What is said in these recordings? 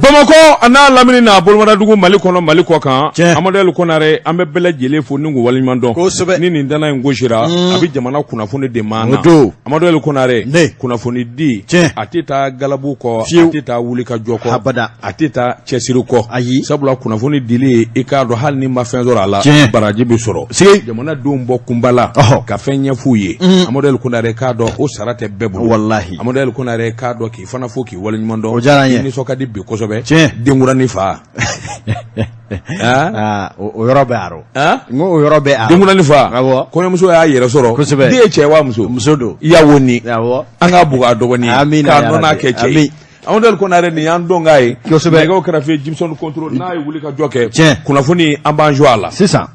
Bamako ana lamini na bolomadadugu Mali kɔnɔ Mali kɔ kan Amadou Konare an bɛ bɛɛ lajɛlen fo ni waliɲuman dɔn ni nin dana in gosira a bɛ jamana kunnafoni de maana Amadou Konare kunnafoni di a tɛ taa galabu kɔ a tɛ taa wuli ka jɔ kɔ a tɛ taa cɛsiri kɔ sabula kunnafoni dili i k'a dɔn hali ni ma fɛn sɔrɔ a la baraji bɛ sɔrɔ jamanadenw bɔ kunbala ka fɛn ɲɛf'u ye Amadou Konare k'a dɔn o sara tɛ bɛɛ bolo wallahi Amadou Konare k'a dɔn k'i fana fo k'i waliɲuman dɔn ni nisɔn ka di bi kosɛbɛ Denkurani fa o yɔrɔ bɛ aro ngo o yɔrɔ bɛ aro Denkurani fa kɔɲɔmuso y'a yɛrɛ sɔrɔ den ye cɛ wa muso don i y'a woni an k'a buga dɔgɔnin k'a nɔn'a kɛ cɛ ye Amadou Konare nin y'an dɔn k'a ye nɛgɛw kɛrɛfɛ Jimson Control n'a ye wuli ka jɔ kɛ kunnafoni an b'an jɔ a la sisan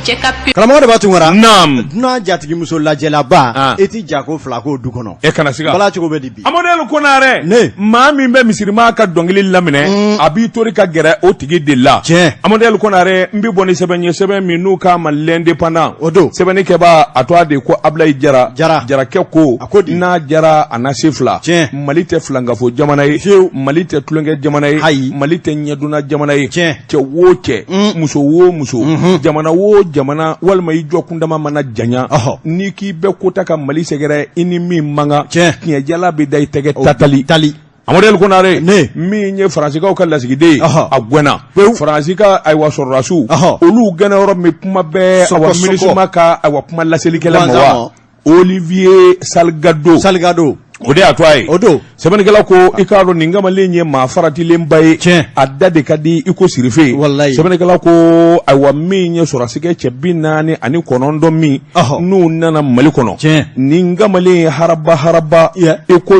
karamɔgɔ de b'a tun wara dunan jatigi muso lajɛlaba e ti jako fila ko du kɔnɔ e kana siga bala cogo bɛ di bi Amadou Konare maa min bɛ misirima ka dɔnkili laminɛ a b'i tori ka gɛrɛ o tigi de la Amadou Konare n bɛ bɔ ni sɛbɛn ye sɛbɛn min n'u ka l'indépendant o don sɛbɛnnikɛba a tɔgɔ de ko Ablaye Jarakɛ ko n'a jara a na se fila Mali tɛ filankafo jamana ye Mali tɛ tulonkɛ jamana ye Mali tɛ ɲɛdonna jamana ye cɛ wo cɛ muso wo muso jamana wo jamana walima i jɔ kundama mana janya ni k'i bɛ kota ka Mali sɛgɛrɛ i ni min manga tiɲɛjala bɛ da i tɛgɛ tali Amadou Konare min ye Faransikaw ka lasigiden a gɛnna Faransi ka ayiwa sɔrɔlasiw olu gɛnna yɔrɔ min kuma bɛɛ awa minisuma ka ayiwa kuma laselikɛla ma wa Olivier Salgado o de y'a to a ye o don sɛbɛnnikɛla ko i k'a dɔn nin kamalen ye maa faratilenba ye a da de ka di i ko sirife sɛbɛnnikɛla ko ayiwa min ye sɔrɔsikɛ cɛ 49 min n'u nana Mali kɔnɔ nin kamalen ye haraba i ko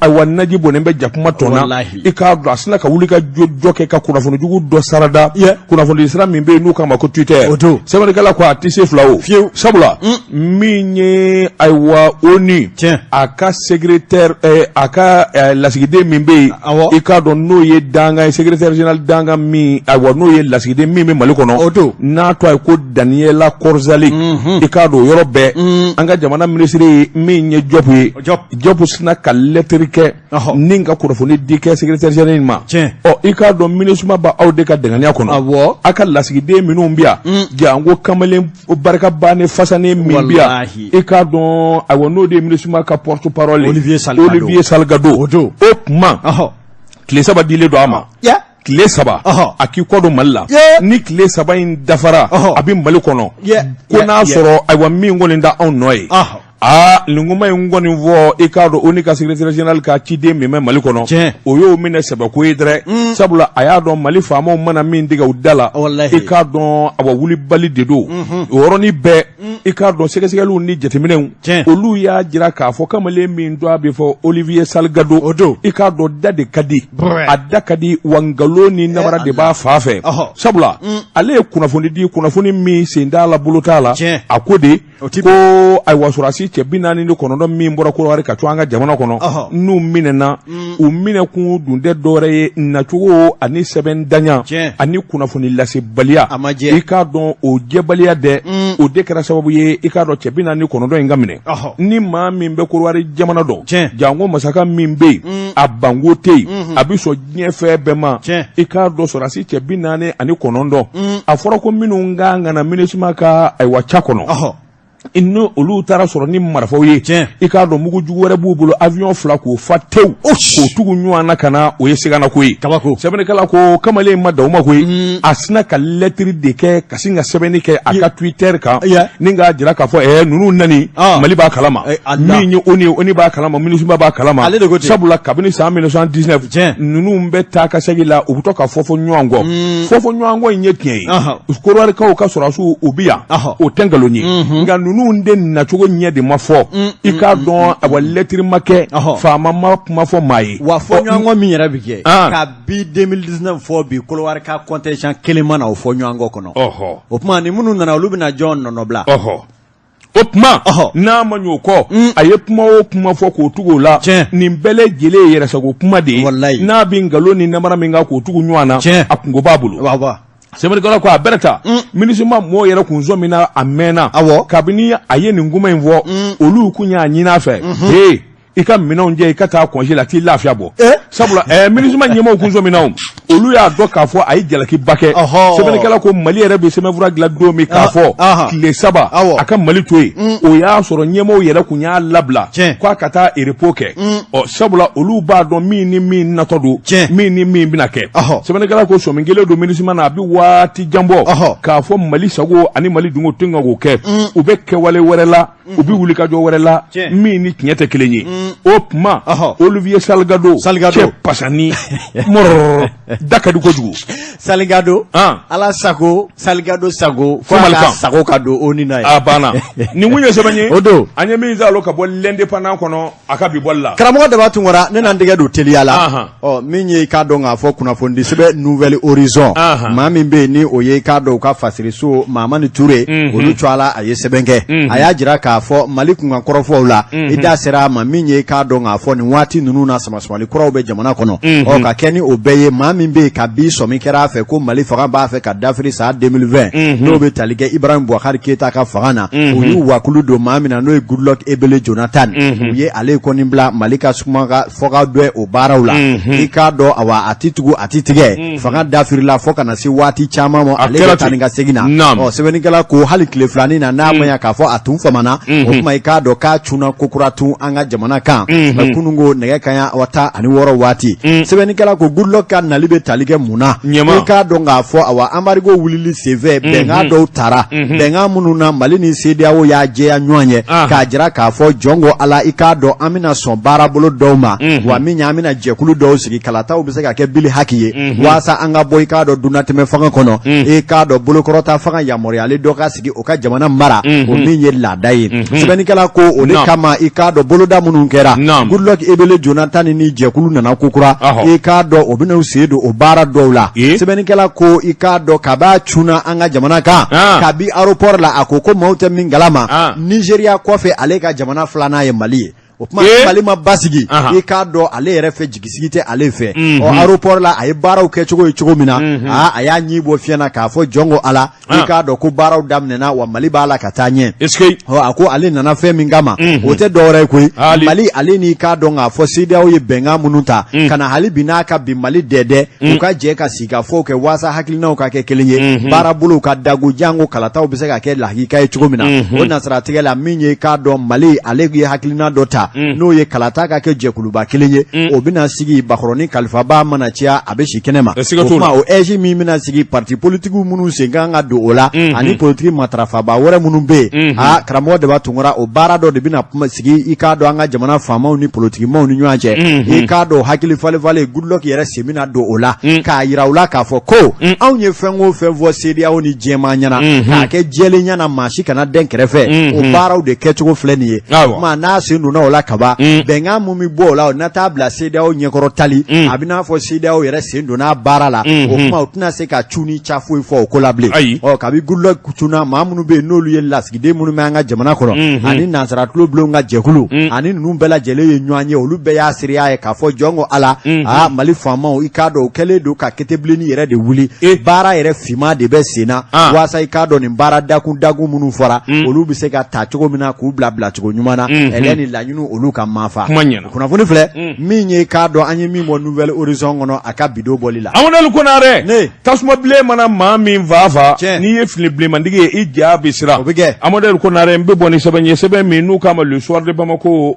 ayiwa naji bonnen bɛ jakuma tɔnna i k'a dɔn a sina ka wuli ka jɔ kɛ ka kunnafonijugu dɔ sarada kunnafoni sira min bɛ yen n'u k'a ma ko Twitter sɛbɛnnikɛla ko a tɛ se fila o sabula min ye ayiwa ONU a ka secrétaire a ka lasigiden min bɛ yen i k'a dɔn n'o ye danga secrétaire général danga min ayiwa n'o ye lasigiden min bɛ Mali kɔnɔ n'a tɔ ye ko Daniela Korzali i k'a dɔn o yɔrɔ bɛɛ an ka jamana minisiri ye min ye Job sina ka lettre kɛ ni ka kunnafoni di kɛ secrétaire général ma i k'a dɔn minisuma ba aw de ka danganiya kɔnɔ a ka lasigiden minnu bɛ yan jango kamalen barika bannen fasanen min bɛ yan i k'a dɔn ayiwa n'o de ye minisuma ka porte-parole Olivier Salgado o kuma tile 3 dilen don a ma tile 3 a k'i kɔ don Mali la ni tile 3 in dafara a bɛ Mali kɔnɔ ko n'a sɔrɔ ayiwa min kɔni da anw nɔ ye nin kuma in kɔni fɔ i k'a dɔn o ni ka secrétaire général ka ciden min bɛ Mali kɔnɔ o y'o minɛ sɛbɛko ye dɛrɛ sabula a y'a dɔn Mali faamaw mana min tigɛ u da la i k'a dɔn awa wulibali de don o yɔrɔnin bɛɛ i k'a dɔn sɛgɛsɛgɛliw ni jateminɛw olu y'a jira k'a fɔ kamalen min don a bɛ fɔ Olivier Salgado i k'a dɔn da de ka di a da ka di wa nkalon ni namara de b'a fa fɛ sabula ale ye kunnafoni min sen t'a la bolo t'a la a ko de ko ayiwa sɔrɔsi cɛ 49 min bɔra Kolokari ka to an ka jamana kɔnɔ n'u minɛna u minɛkun dun tɛ dɔwɛrɛ ye nacogo ani sɛbɛn daɲa ani kunnafoni lasebaliya i k'a dɔn o jɛbaliya dɛ o de kɛra sababu ye i k'a dɔn cɛ 49 in ka minɛ ni maa min bɛ Kolokari jamana dɔn jango masaka min bɛ yen a bango tɛ yen a bɛ sɔn diɲɛ fɛn bɛɛ ma i k'a dɔn sɔrɔsi cɛ 49 a fɔra ko minnu ka ŋana minisuma ka ayiwa ca kɔnɔ inu olu taara sɔrɔ ni marifaw ye i k'a dɔn mugu jugu wɛrɛ b'u bolo avion fila k'o fa tew k'o tugu ɲɔgɔn na ka na o ye sigana ko ye sɛbɛnnikɛla ko kamalen ma da o ma koyi a sina ka lettre de kɛ ka sin ka sɛbɛnni kɛ a ka Twitter kan ni k'a jira k'a fɔ ninnu nani Mali b'a kalama min ye ONU b'a kalama MINUSMA b'a kalama sabula kabini san 1919 ninnu bɛ taa ka segin la u bɛ to ka fɔfɔ ɲɔgɔn kɔ fɔfɔ ɲɔgɔn kɔ in ye tiɲɛ ye Kolokariikaw ka sɔrɔsiw u bɛ yan o tɛ nkalon ye nka ninnu de nacogo ɲɛ de ma fɔ i k'a dɔn a wa lettre ma kɛ faama ma kuma fɔ maa ye wa fɔ ɲɔgɔn min yɛrɛ bɛ kɛ ka bi 2019 fɔ bi Kolokari ka contingent kelen ma na o fɔ ɲɔgɔn kɔnɔ o tuma ni minnu nana olu bɛna jɔn nɔnɔbila o kuma n'a ma ɲ'o kɔ a ye kuma o kuma fɔ k'o tugu o la nin bɛɛ lajɛlen ye yɛrɛsago kuma de ye n'a bɛ nkalon ni namara min kan k'o tugu ɲɔgɔn na a kungo b'a bolo sɛbɛnnikɛla ko a bɛrɛ ta minisuma mɔgɔw yɛrɛ kun sɔn min na a mɛnna kabini a ye nin kuma in fɔ olu kun y'a ɲini a fɛ i ka minɛnw jɛ i ka taa congé la k'i lafiya bɔ sabula MINUSMA ɲɛmaaw kun sɔn minɛnw olu y'a dɔn k'a fɔ a ye jalakiba kɛ sɛbɛnnikɛla ko Mali yɛrɛ bɛ sɛbɛnfura dilan don min k'a fɔ tile 3 a ka Mali to yen o y'a sɔrɔ ɲɛmaaw yɛrɛ kun y'a labila k'a ka taa repos kɛ sabula olu b'a dɔn min ni min natɔ don min ni min bɛna kɛ sɛbɛnnikɛla ko sɔmin kelen don MINUSMA na a bɛ waati jan bɔ k'a fɔ Mali sago ani Mali dungo tɛ k'o kɛ u bɛ kɛwale wɛrɛ la u bɛ wulikajɔ wɛrɛ la min ni tiɲɛ tɛ kelen ye o tuma Olivier Salgado cɛ pasani mɔrɔ da ka di kojugu Salgado ala sago Salgado sago fo ala sago ka don o ni na ye a banna ni mun ye sɛbɛn ye o don an ye min zalo ka bɔ l'indépendant kɔnɔ a ka bi bɔli la karamɔgɔ de b'a tun kɔrɔ ne n'an tɛgɛ don teliya la min ye i k'a dɔn k'a fɔ kunnafoni sɛbɛn Nouvelle Horizon maa min bɛ yen ni o ye i k'a dɔn u ka fasiriso Mamani Ture olu cɔ ala a ye sɛbɛn kɛ a y'a jira k'a fɔ Mali kunkan kɔrɔfɔw la i da sera a ma min ye i k'a dɔn k'a fɔ nin waati ninnu na samasumali kuraw bɛ jamana kɔnɔ ka kɛ ni o bɛɛ ye maa min bɛ yen ka bi sɔmi kɛra a fɛ ko Mali fanga b'a fɛ ka dafiri san 2020 n'o bɛ tali kɛ Ibrahim Boubacar Keita ka fanga na u y'u wakulu don maa min na n'o ye Goodluck Ebele Jonathan u ye ale kɔni bila Mali ka suma ka fɔga dɔ o baaraw la i k'a dɔn awa a ti tugu a ti tigɛ fanga dafirila fo kana se waati caman ma ale ka taa ni ka segin na sɛbɛnnikɛla ko hali tile filanin na n'a ma ɲa k'a fɔ a tun famana o tuma i k'a dɔn k'a cunna kokura tun an ka jamana kan kunungo nɛgɛ kaɲa 16 waati sɛbɛnnikɛla ko Goodluck ka nali bɛ tali kɛ mun na i k'a dɔn k'a fɔ awa embargo wulili senfɛ bɛnkan dɔw tara bɛnkan minnu na Mali ni CEDEAO y'a jɛya ɲɔgɔn ye k'a jira k'a fɔ jɔngo ala i k'a dɔn an bɛna sɔn baarabolo dɔw ma wa min ye an bɛna jɛkulu dɔw sigi kalataw bɛ se ka kɛ bili haki ye walasa an ka bɔ i k'a dɔn dunnatɛmɛ fanga kɔnɔ i k'a dɔn bolokɔrɔta fanga yamaruyalen dɔ ka sigi o ka jamana mara o min ye laada ye sɛbɛnnikɛla ko o de kama i k'a dɔn boloda minnu kɛra Goodluck Ebele Jonathan ni jɛkulu nana kokura i k'a dɔn o bɛna sen don o baara dɔw la sɛbɛnnikɛla ko i k'a dɔn kab'a cunna an ka jamana kan kabi aéroport la a ko maaw tɛ min galama Nigeria kɔfɛ ale ka jamana filanan ye Mali ye o tuma Mali ma basigi i k'a dɔn ale yɛrɛ fɛ jigisigi tɛ ale fɛ aéroport la a ye baaraw kɛ cogo ye cogo min na a y'a ɲi bɔ fiɲɛ na k'a fɔ jɔngo ala i k'a dɔn ko baaraw daminɛna wa Mali b'a la ka taa ɲɛ a ko ale nana fɛn min kama o tɛ dɔwɛrɛ ye koyi Mali ale ni k'a dɔn k'a fɔ CEDEAO ye bɛnkan minnu ta ka na hali bi n'a ka bi Mali dɛdɛ u ka jɛ ka sigi ka fɔ kɛ walasa hakilinaw ka kɛ kelen ye baarabolow ka dago jango kalataw bɛ se ka kɛ lahika ye cogo min na o nasaratigɛ la min ye k'a dɔn Mali ale ye hakilina dɔ ta n'o ye kalata ka kɛ jɛkuluba kelen ye o bɛna sigi bakɔrɔni kalifaba mana ciya a bɛ si kɛnɛ ma o kuma o ɛji min bɛna sigi parti politique minnu sen kan ka don o la ani politique matarafaba wɛrɛ minnu bɛ yen karamɔgɔ de b'a tunkara o baara dɔ de bɛna sigi i k'a dɔn an ka jamana faamaw ni politikimaw ni ɲɔgɔn cɛ i k'a dɔn hakili falen Goodluck yɛrɛ sen bɛna don o la k'a yira u la k'a fɔ ko anw ye fɛn o fɛn fɔ CEDEAO ni diɲɛma ɲɛna k'a kɛ jɛlen ɲɛna maa si kana den kɛrɛfɛ o baaraw de kɛcogo filɛ nin ye o kuma n'a sen donna o la kaba bɛnkan mun bɛ bɔ o la o na taa bila CEDEAO ɲɛkɔrɔ tali a bɛ n'a fɔ CEDEAO yɛrɛ sen donna baara la o kuma o tɛna se ka cu ni ca foyi fɔ o ko la bilen kabi Goodluck cunna maa minnu bɛ yen n'olu ye lasigiden minnu bɛ an ka jamana kɔnɔ ani nansara tulo bulon ka jɛkulu ani ninnu bɛɛ lajɛlen ye ɲɔgɔn ye olu bɛɛ y'a seereya ye k'a fɔ jɔnko ala Mali faamaw i k'a dɔn o kɛlen don ka kɛtɛbilenni yɛrɛ de wuli baara yɛrɛ finman de bɛ sen na walasa i k'a dɔn nin baara dakun minnu fɔra olu bɛ se ka ta cogo min na k'u bila cogo ɲuman na ɛlɛ ni laɲini olu ka maafa kunnafoni filɛ min ye k'a dɔn an ye min bɔ Nouvelle Horizon kɔnɔ a ka bidon bɔli la Amadou Konare tasuma bilen mana maa min fafa n'i ye fili bilemantigi ye i ja bɛ siran o bɛ kɛ Amadou Konare n bɛ bɔ ni sɛbɛn ye sɛbɛn min n'u k'a ma le soir de Bamako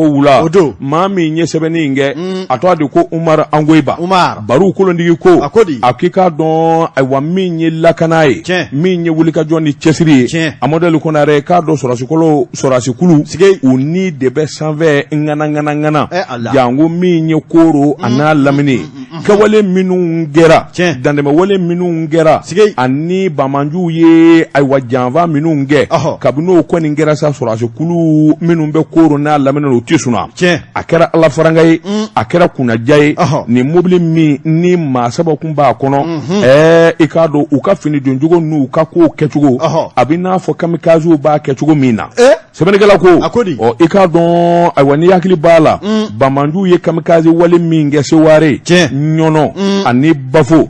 wula o don maa min ye sɛbɛnni in kɛ a tɔgɔ de ko Umar Angoiba Baru kolondigi ko a k'i k'a dɔn ayiwa min ye lakana ye min ye wulikajɔ ni cɛsiri ye Amadou Konare k'a dɔn sɔrɔsikulu u ni de bɛ sanfɛ ŋana jango min ye koro a n'a lamini kɛwale minnu kɛra dandɛmɛwale minnu kɛra ani bamanjuw ye ayiwa janfa minnu kɛ kabini o kɔni kɛra sa sɔrɔsikulu minnu bɛ koro n'a lamini o tɛ sɔnna a kɛra ala faranga ye a kɛra kunnaja ye nin mobili min ni maa saba kun b'a kɔnɔ i k'a dɔn u ka fini doncogo n'u ka kow kɛcogo a bɛ n'a fɔ kamikazew b'a kɛcogo min na sɛbɛnnikɛla ko i k'a dɔn ayiwa ni hakili b'a la bamanjuw ye kamikaze wale min kɛ Seware ɲɔnɔ ani bafo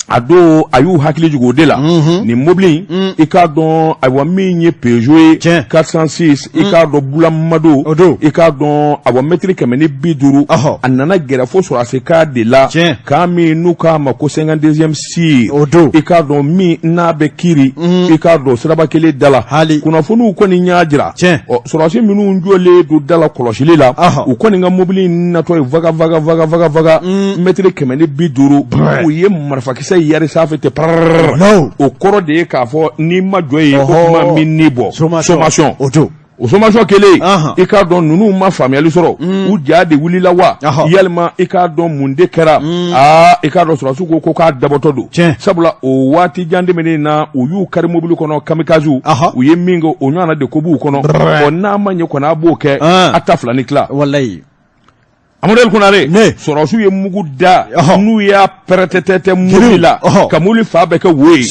a do a y'u hakili jigin o de la ni mobili i k'a dɔn ayiwa min ye Peugeot 406 i k'a dɔn Bulamado i k'a dɔn ayiwa mètre 150 a nana gɛrɛ fo sɔrɔdasi ka de la k'a min n'u k'a ma ko 52e sire i k'a dɔn min n'a bɛ kiiri i k'a dɔn siraba kelen da la kunnafoniw kɔni y'a jira sɔrɔdasi minnu jɔlen don da la kɔlɔsili la u kɔni ka mobili natɔ ye vaga mètre 150 u ye marifakisɛ yari sanfɛ tɛ pararara o kɔrɔ de ye k'a fɔ n'i ma jɔ ye o kuma min n'i bɔ sommation o sommation kelen i k'a dɔn ninnu ma faamuyali sɔrɔ u ja de wulila wa yalima i k'a dɔn mun de kɛra i k'a dɔn sɔrɔdasiw ko k'a dabɔtɔ don sabula o waati jan tɛmɛnen na u y'u kari mobili kɔnɔ kamikaziw u ye min kɛ o ɲɔgɔnna de ko b'u kɔnɔ n'a ma ɲɛ kɔni a b'o kɛ a ta fila ni tila Amadou Konare sɔrɔdasiw ye mugu da n'u y'a pɛrɛtɛtɛ mobili la ka mobili fa bɛɛ kɛ wo ye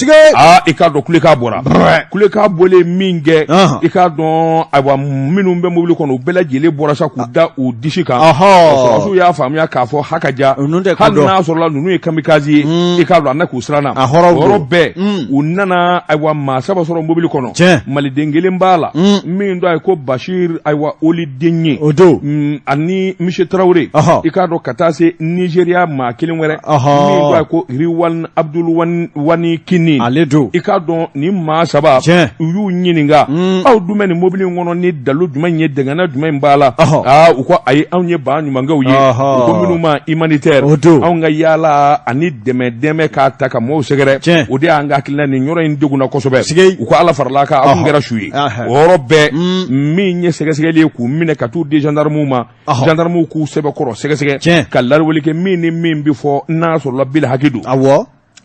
i k'a dɔn kulekan bɔra kulekan bɔlen min kɛ i k'a dɔn ayiwa minnu bɛ mobili kɔnɔ u bɛɛ lajɛlen bɔra sa k'u da u disi kan sɔrɔdasiw y'a faamuya k'a fɔ hakaja hali n'a sɔrɔla ninnu ye kamikazi ye i k'a dɔn a na k'u siranna o yɔrɔ bɛɛ u nana ayiwa maa saba sɔrɔ mobili kɔnɔ maliden kelen b'a la min dɔ a ye ko Bashir ayiwa Oli den ye ani Michel Traoré i k'a dɔn ka taa se Nigeria maa kelen wɛrɛ min dɔ a ye ko Riwan Abdul Wani Kini i k'a dɔn nin maa saba u y'u ɲininka aw dun bɛ nin mobili in kɔnɔ ni dalu jumɛn ye dɛngɛnna jumɛn b'a la u ko ayi anw ye ba ɲumankɛw ye u ko minnu ma humanitaire anw ka yaala ani dɛmɛ k'a ta ka mɔɔw sɛgɛrɛ o de y'an ka hakilina nin yɔrɔ in degunna kosɛbɛ u ko ala farala kan aw tun kɛra su ye o yɔrɔ bɛɛ min ye sɛgɛsɛgɛli ye k'u minɛ ka t'u di gendarmew ma gendarmew k'u sɛbɛn kɔrɔ sɛgɛsɛgɛ ka lawuli kɛ min ni min bi fɔ n'a sɔrɔla bila haki don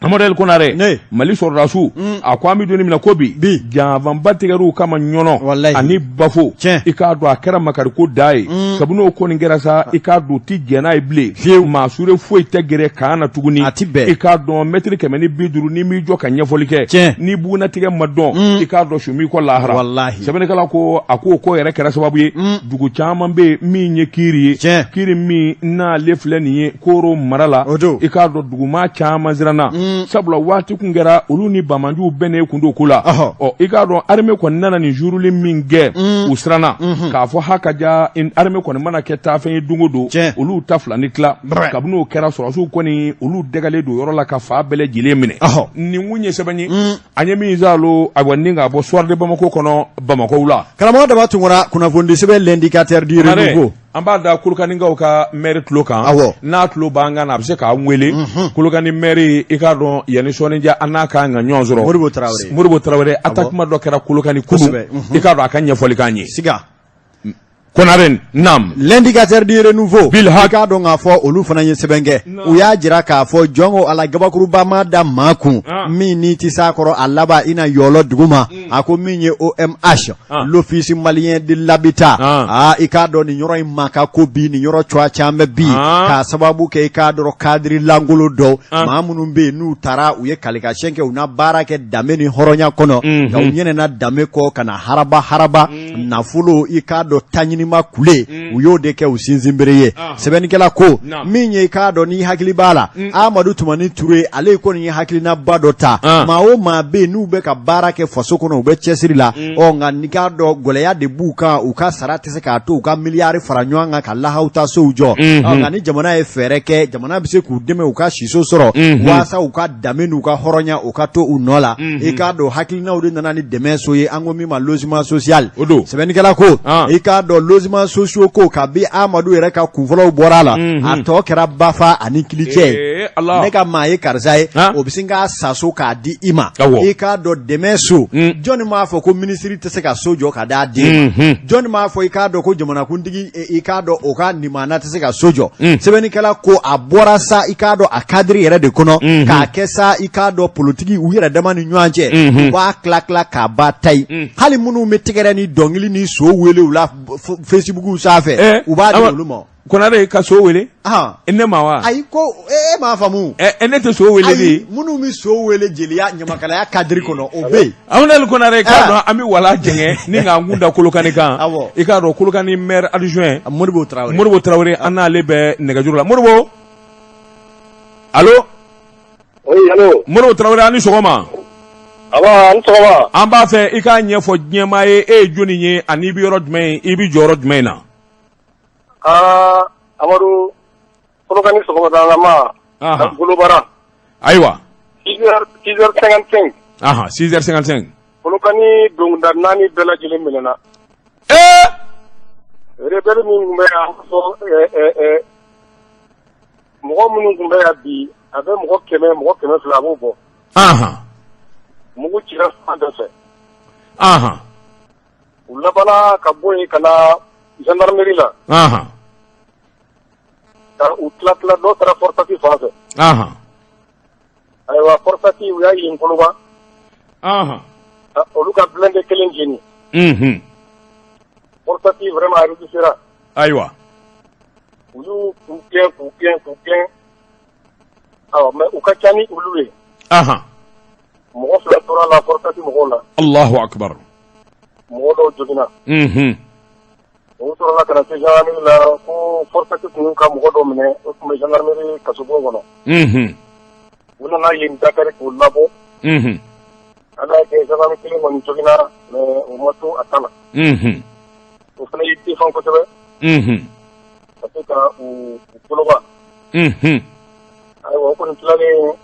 Amadou Konare Mali sɔrɔdasiw a ko an bɛ donni min na ko bi janfanba tigɛr'u kama ɲɔnɔ ani bafo i k'a dɔn a kɛra makariko da ye kabini o ko nin kɛra sa i k'a dɔn u ti jɛn n'a ye bilen maa suure foyi tɛ gɛrɛ kan na tuguni i k'a dɔn mètre 150 n'i m'i jɔ ka ɲɛfɔli kɛ n'i bugunatigɛ ma dɔn i k'a dɔn su m'i kɔ lahara sɛbɛnnikɛla ko a ko o ko yɛrɛ kɛra sababu ye dugu caman bɛ yen min ye kiiri ye kiiri min n'ale filɛ nin ye Koro mara la i k'a dɔn duguma caman siranna sabula waati kun kɛra olu ni bamanjuw bɛnnen kun do ko la i k'a dɔn armée kɔni nana nin jouruli min kɛ u siranna k'a fɔ hakaja armée kɔni mana kɛ taafɛn ye don o don olu ta fila ni tila kabini o kɛra sɔrɔdasiw kɔni olu dɛgɛlen don yɔrɔ la ka fa bɛɛ lajɛlen minɛ nin kun ye sɛbɛn ye an ye min zalo ayiwa ni k'a bɔ soir de Bamako kɔnɔ Bamako la karamɔgɔ Daba Tunkara kunnafoni sɛbɛn l'indicateur du renouveau an b'a da Kolokanikaw ka maire tulo kan n'a tulo b'an kan na a bɛ se k'an wele Kolokani maire i k'a dɔn yanni sɔɔnijɛ an n'a kan ka ɲɔgɔn sɔrɔ Modibo Traoré attaquement dɔ kɛra Kolokani kunun i k'a dɔn a ka ɲɛfɔli k'an ye Konare nam l'indicateur du renouveau i k'a dɔn k'a fɔ olu fana ye sɛbɛn kɛ u y'a jira k'a fɔ jɔnko ala gabakuruba ma da maa kun min n'i ti s'a kɔrɔ a laban i na yɔlɔ duguma a ko min ye OMH l'office malien de l'habitat i k'a dɔn nin yɔrɔ in ma ka ko bi nin yɔrɔ cogoya caman bi k'a sababu kɛ i k'a dɔn kadiri langolo dɔw maa minnu bɛ yen n'u taara u ye kalikasiyɛn kɛ u na baara kɛ danbe ni hɔrɔnya kɔnɔ nka u ɲɛnɛna danbe kɔ ka na haraba nafolo i k'a dɔn taɲini ma kule u y'o de kɛ u sinsinbere ye sɛbɛnnikɛla ko min ye i k'a dɔn n'i hakili b'a la Amadu Tumani Ture ale ko nin ye hakilinaba dɔ ta maa o maa bɛ yen n'u bɛ ka baara kɛ faso kɔnɔ u bɛ cɛsiri la nka n'i k'a dɔn gɛlɛya de b'u kan u ka sara tɛ se k'a to u ka miliyari fara ɲɔgɔn kan ka lahaw ta sow jɔ nka ni jamana ye fɛɛrɛ kɛ jamana bɛ se k'u dɛmɛ u ka siso sɔrɔ walasa u ka danbe n'u ka hɔrɔnya u ka to u nɔ la i k'a dɔn hakilinaw de nana ni dɛmɛ so ye an ko min ma logement social sɛbɛnnikɛla ko i k'a dɔn logements sociaux ko kabi Amadu yɛrɛ ka kunfɔlɔw bɔra la a tɔ kɛra Bafa ani Kilicɛ ne ka maa ye karisa ye o bɛ se k'a sa so k'a di i ma i k'a dɔn dɛmɛ so jɔnni m'a fɔ ko minisiri tɛ se ka so jɔ ka d'a den ma jɔnni m'a fɔ i k'a dɔn ko jamanakuntigi i k'a dɔn o ka nimana tɛ se ka so jɔ sɛbɛnnikɛla ko a bɔra sa i k'a dɔn a kadiri yɛrɛ de kɔnɔ k'a kɛ sa i k'a dɔn politigi u yɛrɛ dama ni ɲɔgɔn cɛ u b'a tila k'a ba ta ye hali minnu bɛ tɛgɛrɛ ni dɔnkili ni so wele u la Facebook sanfɛ u b'a di olu ma Konare ka so wele ne ma wa ayi ko e m'a faamu ne tɛ so wele de minnu bɛ so wele jeliya ɲamakalaya kadiri kɔnɔ o bɛ yen Amadou Konare k'a dɔn an bɛ wala jɛngɛ ni k'an kun da Kolokani kan i k'a dɔn Kolokani maire adjoint Modibo Traoré an n'ale bɛ nɛgɛjuru la Modibo allo Oui, allô. Moro Traoré ani sogoma. Aba, ani sogoma. An b'a fɛ I ka ɲɛfɔ diɲɛmaa ye e ye jɔnni ye ani I bɛ yɔrɔ jumɛn I bɛ jɔyɔrɔ jumɛn na. Amadu Kolokani sɔgɔmada ma. Golobara. Ayiwa. 6h55. 6h55. Kolokani dɔnkilida 4 bɛɛ lajɛlen minɛna. Rebelle min tun bɛ yan fɔ mɔgɔ minnu tun bɛ yan bi a bɛ mɔgɔ 200 a b'o bɔ. Mugu cira fan bɛɛ fɛ. U labanna ka bɔ yen ka na gendarmerie la. Ka u tila dɔ taara Fortati fan fɛ. Ayiwa Fortati u y'a yen Koloba. Olu ka blindé kelen jeni. Fortati vraiment a réussira. Ayiwa. U y'u gɛn. Mais u ka ca ni olu ye. Mɔgɔ 2 tora la Fortati mɔgɔw la. Allahu akbar. Mɔgɔ dɔw joginna. U sɔrɔla ka na se gendarmerie la ko Fortati tun y'u ka mɔgɔ dɔw minɛ o tun bɛ gendarmerie kasobon kɔnɔ. U nana yen Dakar k'u labɔ. Ala y'a kɛ gendarmerie kelen kɔni joginna mais u ma to a ta la. O fana y'i défend kosɛbɛ. Ka se ka u Koloba. Ayiwa o kɔni tilalen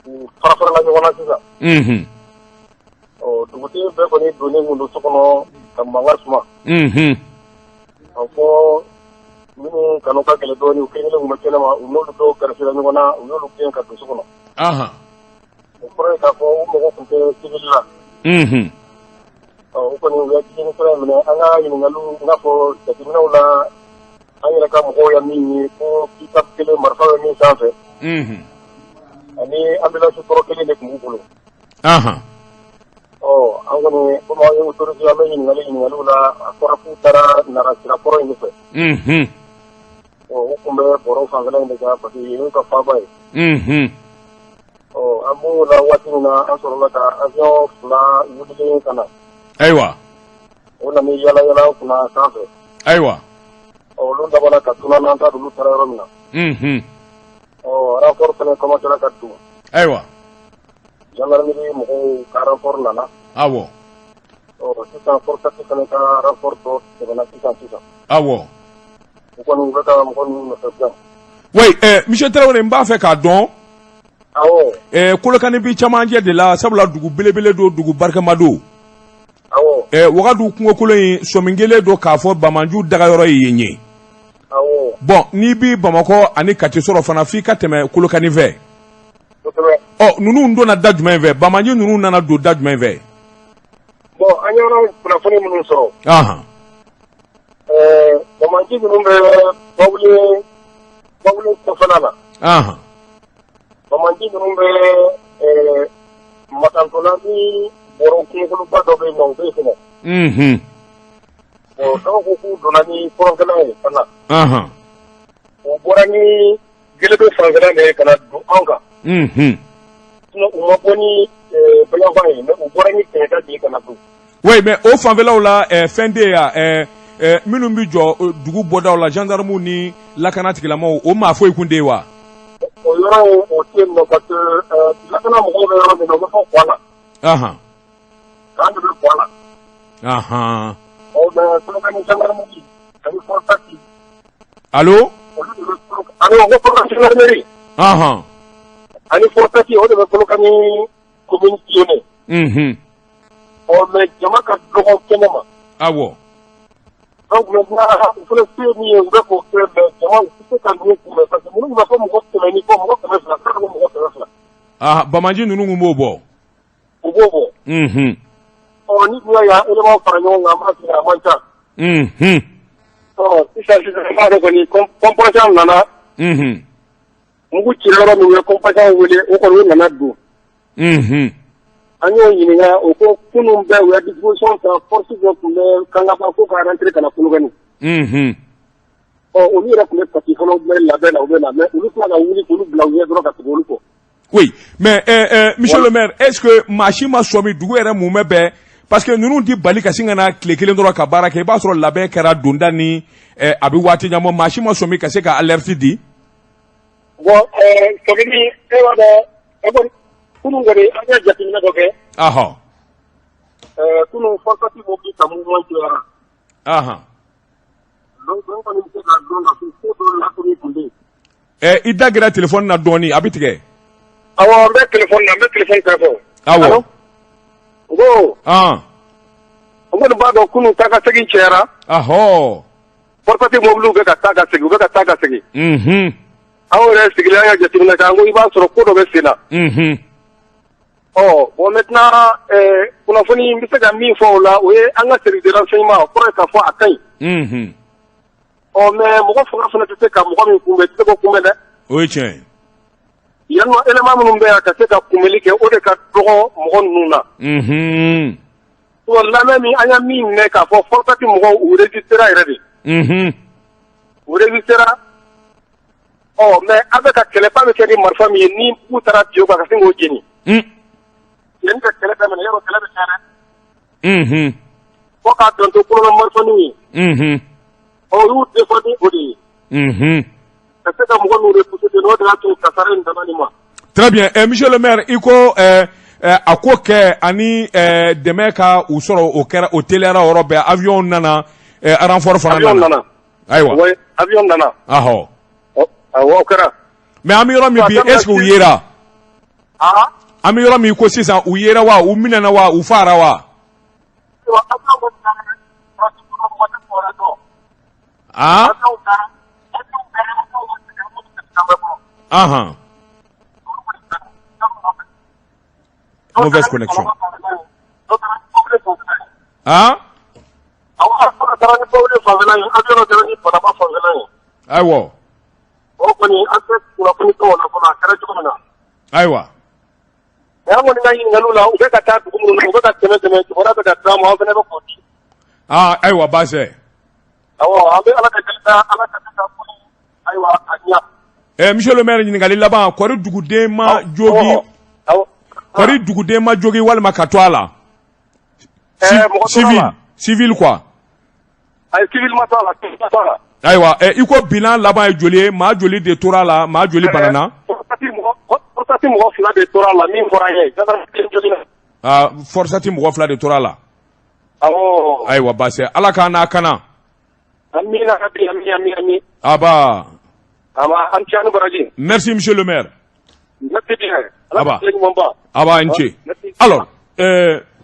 u fara-farala ɲɔgɔn na sisan. Dugutigi bɛɛ kɔni donnen kun don so kɔnɔ ka mankan suma. A fɔ minnu kanu ka gɛlɛn dɔɔnin u kelen-kelen kun bɛ kɛnɛma u n'olu dɔw kɛrɛfɛla ɲɔgɔn na u y'olu gɛn ka don so kɔnɔ. O kɔrɔ ye k'a fɔ u mɔgɔ tun tɛ civil la. O kɔni u ye ticini sira minɛ an ka ɲininkaliw i n'a fɔ jateminɛw la an yɛrɛ ka mɔgɔw ya min ye ko kita kelen marifa bɛ min sanfɛ. Ani ambulance kɔrɔ kelen de tun b'u bolo. An kɔni komi an ye autorité an bɛ ɲininkaliw la a fɔra k'u taara Nara sira kɔrɔ in de fɛ. U tun bɛ bɔrɔw fanfɛla in de kan parce que yen y'u ka faaba ye. An b'o la waati min na an sɔrɔla ka avion 2 wulilen ka na. Ayiwa. O nana yala kunna sanfɛ. Ayiwa. Olu dabala ka tuna n'an ta olu taara yɔrɔ min na. Rapport fana commencé ka don. Ayiwa. Gendarmerie mɔgɔw ka rapport nana. Awɔ. Sisan Fortati fana ka rapport dɔ tɛmɛna sisan. Awɔ. U kɔni u bɛ ka mɔgɔ ninnu nɔfɛ bilen. Oui, Monsieur Traoré n b'a fɛ k'a dɔn. Awɔ. Kolokani bi camancɛ de la sabula dugu belebele don dugu barikama don. Awɔ. Wagadu kungokolon in sɔmin kelen don k'a fɔ Bamanju dagayɔrɔ ye yen ye. Awɔ. Bon n'i bi Bamakɔ ani Kati sɔrɔ fana f'i ka tɛmɛ Kolokani fɛ. Kosɛbɛ. Ninnu donna da jumɛn fɛ Bamanji ninnu nana don da jumɛn fɛ. Bon an ye kunnafoni minnu sɔrɔ. Bamanji ninnu bɛ Bawule kɔfɛla la. Bamanji ninnu bɛ Makantola ni bɔrɔ kungokoloba dɔ bɛ yen nɔ u bɛ yen fɛnɛ. Dɔw ko k'u donna ni kɔrɔnkɛla ye ka na. U bɔra ni Gelebe fanfɛla de ye ka na don anw kan. U ma bɔ ni Bayanfan ye mais u bɔra ni Kɛɲɛka de ye ka na don. Oui, mais o fanfɛlaw la fɛn de yan minnu bɛ jɔ dugu bɔdaw la gendarmew ni lakana tigilamɔgɔw o maa foyi kun de ye wa. O yɔrɔ o tɛ yen nɔ parce que lakana mɔgɔw bɛ yɔrɔ min na u bɛ fɔ Kuwa la. K'an de bɛ Kuwa la. Mais Kolokani gendarmerie ani Fortati. Allo. Olu de bɛ Allo n ko Kolokani gendarmerie. Ani Fortati o de bɛ Kolokani commune sillonner. Mais jama ka dɔgɔ kɛnɛma. Awɔ. Donc maintenant u fana se min ye u bɛ k'o kɛ mais jama u tɛ se ka ninnu kunbɛn parce que minnu bɛ fɔ mɔgɔ 100 ni kɔ mɔgɔ 200 k'a ka bɔ mɔgɔ 200. Bamanji ninnu kun b'o bɔ. U b'o bɔ. Ni dun y'a élément fara ɲɔgɔn kan an b'a sigi a man ca. Sisan an b'a dɔn kɔni compagnie nana. Mugu cira yɔrɔ min u ye compagnie wele o kɔni u nana don. An y'o ɲininka o ko kunun bɛɛ u ye disposition ta force dɔ tun bɛ Kangaba ko ka rentrer ka na Kolokani. Olu yɛrɛ tun bɛ parti fɔlɔ bɛ labɛn na u bɛ na mais olu tila ka wuli k'olu bila u ɲɛ dɔrɔn ka tugu olu kɔ. Oui, mais monsieur le maire, est-ce que maa si ma sɔmi dugu yɛrɛ mun bɛ bɛn parce que ninnu ti bali ka sin ka na tile kelen dɔrɔn ka baara kɛ i b'a sɔrɔ labɛn kɛra donda ni a bɛ waati ɲɛnabɔ maa si ma sɔmi ka se ka alerte di. Bon sɔmini e b'a dɔn kunun gari an ya jateminɛ dɔ kɛ kunun fɔsati mobili ka mouvement kɛra donc an kɔni bɛ se ka dɔn ka fɔ ko dɔ lakoni tun bɛ yen i da gɛrɛ téléphone na dɔɔni a bɛ tigɛ awɔ n bɛ téléphone na n bɛ téléphone kɛrɛfɛ awɔ n ko n kɔni b'a dɔn kunun taa ka segin cɛyara fɔsati mobiliw bɛ ka taa ka segin u bɛ ka taa ka segin aw yɛrɛ sigilen an ya jateminɛ kɛ an ko i b'a sɔrɔ ko dɔ bɛ sen na bon maintenant kunnafoni n bɛ se ka min fɔ o la o ye an ka service de renseignement o kɔrɔ ye k'a fɔ a ka ɲi mais mɔgɔ fanga tɛ se ka mɔgɔ min kunbɛn tɛ se k'o kunbɛn dɛ o ye tiɲɛ ye yan nɔ élément minnu bɛ yan ka se ka kunbɛnli kɛ o de ka dɔgɔ mɔgɔ ninnu na lamɛn min an y'a min minɛ k'a fɔ fɔsati mɔgɔw u résistera yɛrɛ de u résistera mais an bɛ ka kɛlɛba bɛ kɛ ni marifa min ye ni k'u taara bi o kan ka se k'o jeni yanni ka kɛlɛ daminɛ yɔrɔ kɛlɛ bɛ kɛ dɛ fo k'a dɔn to kolonɛ marifaniw ye u y'u défendre o de ye ka se ka mɔgɔ ninnu repousser n'o de y'a to kasara in dama ni ma. Très bien monsieur le maire i ko a ko kɛ ani dɛmɛ ka u sɔrɔ o kɛra o teliyara yɔrɔ bɛɛ avion nana renfort fana nana ayiwa avion nana awɔ o kɛra mais an bɛ yɔrɔ min bi est ce que u yera an bɛ yɔrɔ min ko sisan u yera wa u minɛna wa u fara wa mauvaise connexion ayiwa o kɔni an tɛ kunnafoni tɔw la fɔlɔ a kɛra cogo min na ayiwa mais an kɔni ka ɲininkaliw la u bɛ ka taa dugu minnu na u bɛ ka tɛmɛ jamana bɛ ka taa ma an fana bɛ k'o di ayiwa baasi awɔ an bɛ ala ka deli ala ka se ka fɔ ayiwa a ɲa monsieur le maire ɲininkali laban kɔri duguden ma jogi kɔri duguden ma jogi walima ka to a la civil quoi ayi civil ma to a la ayiwa i ko bilan laban ye joli ye maa joli de tora la maa joli banana forsati mɔgɔ fila de tora la min fɔra an ye forsati mɔgɔ fila de tora la awɔ ayiwa baasi ala k'an n'a kana amina ami aba an ci ani baraji merci monsieur le maire merci bien aba n ce alors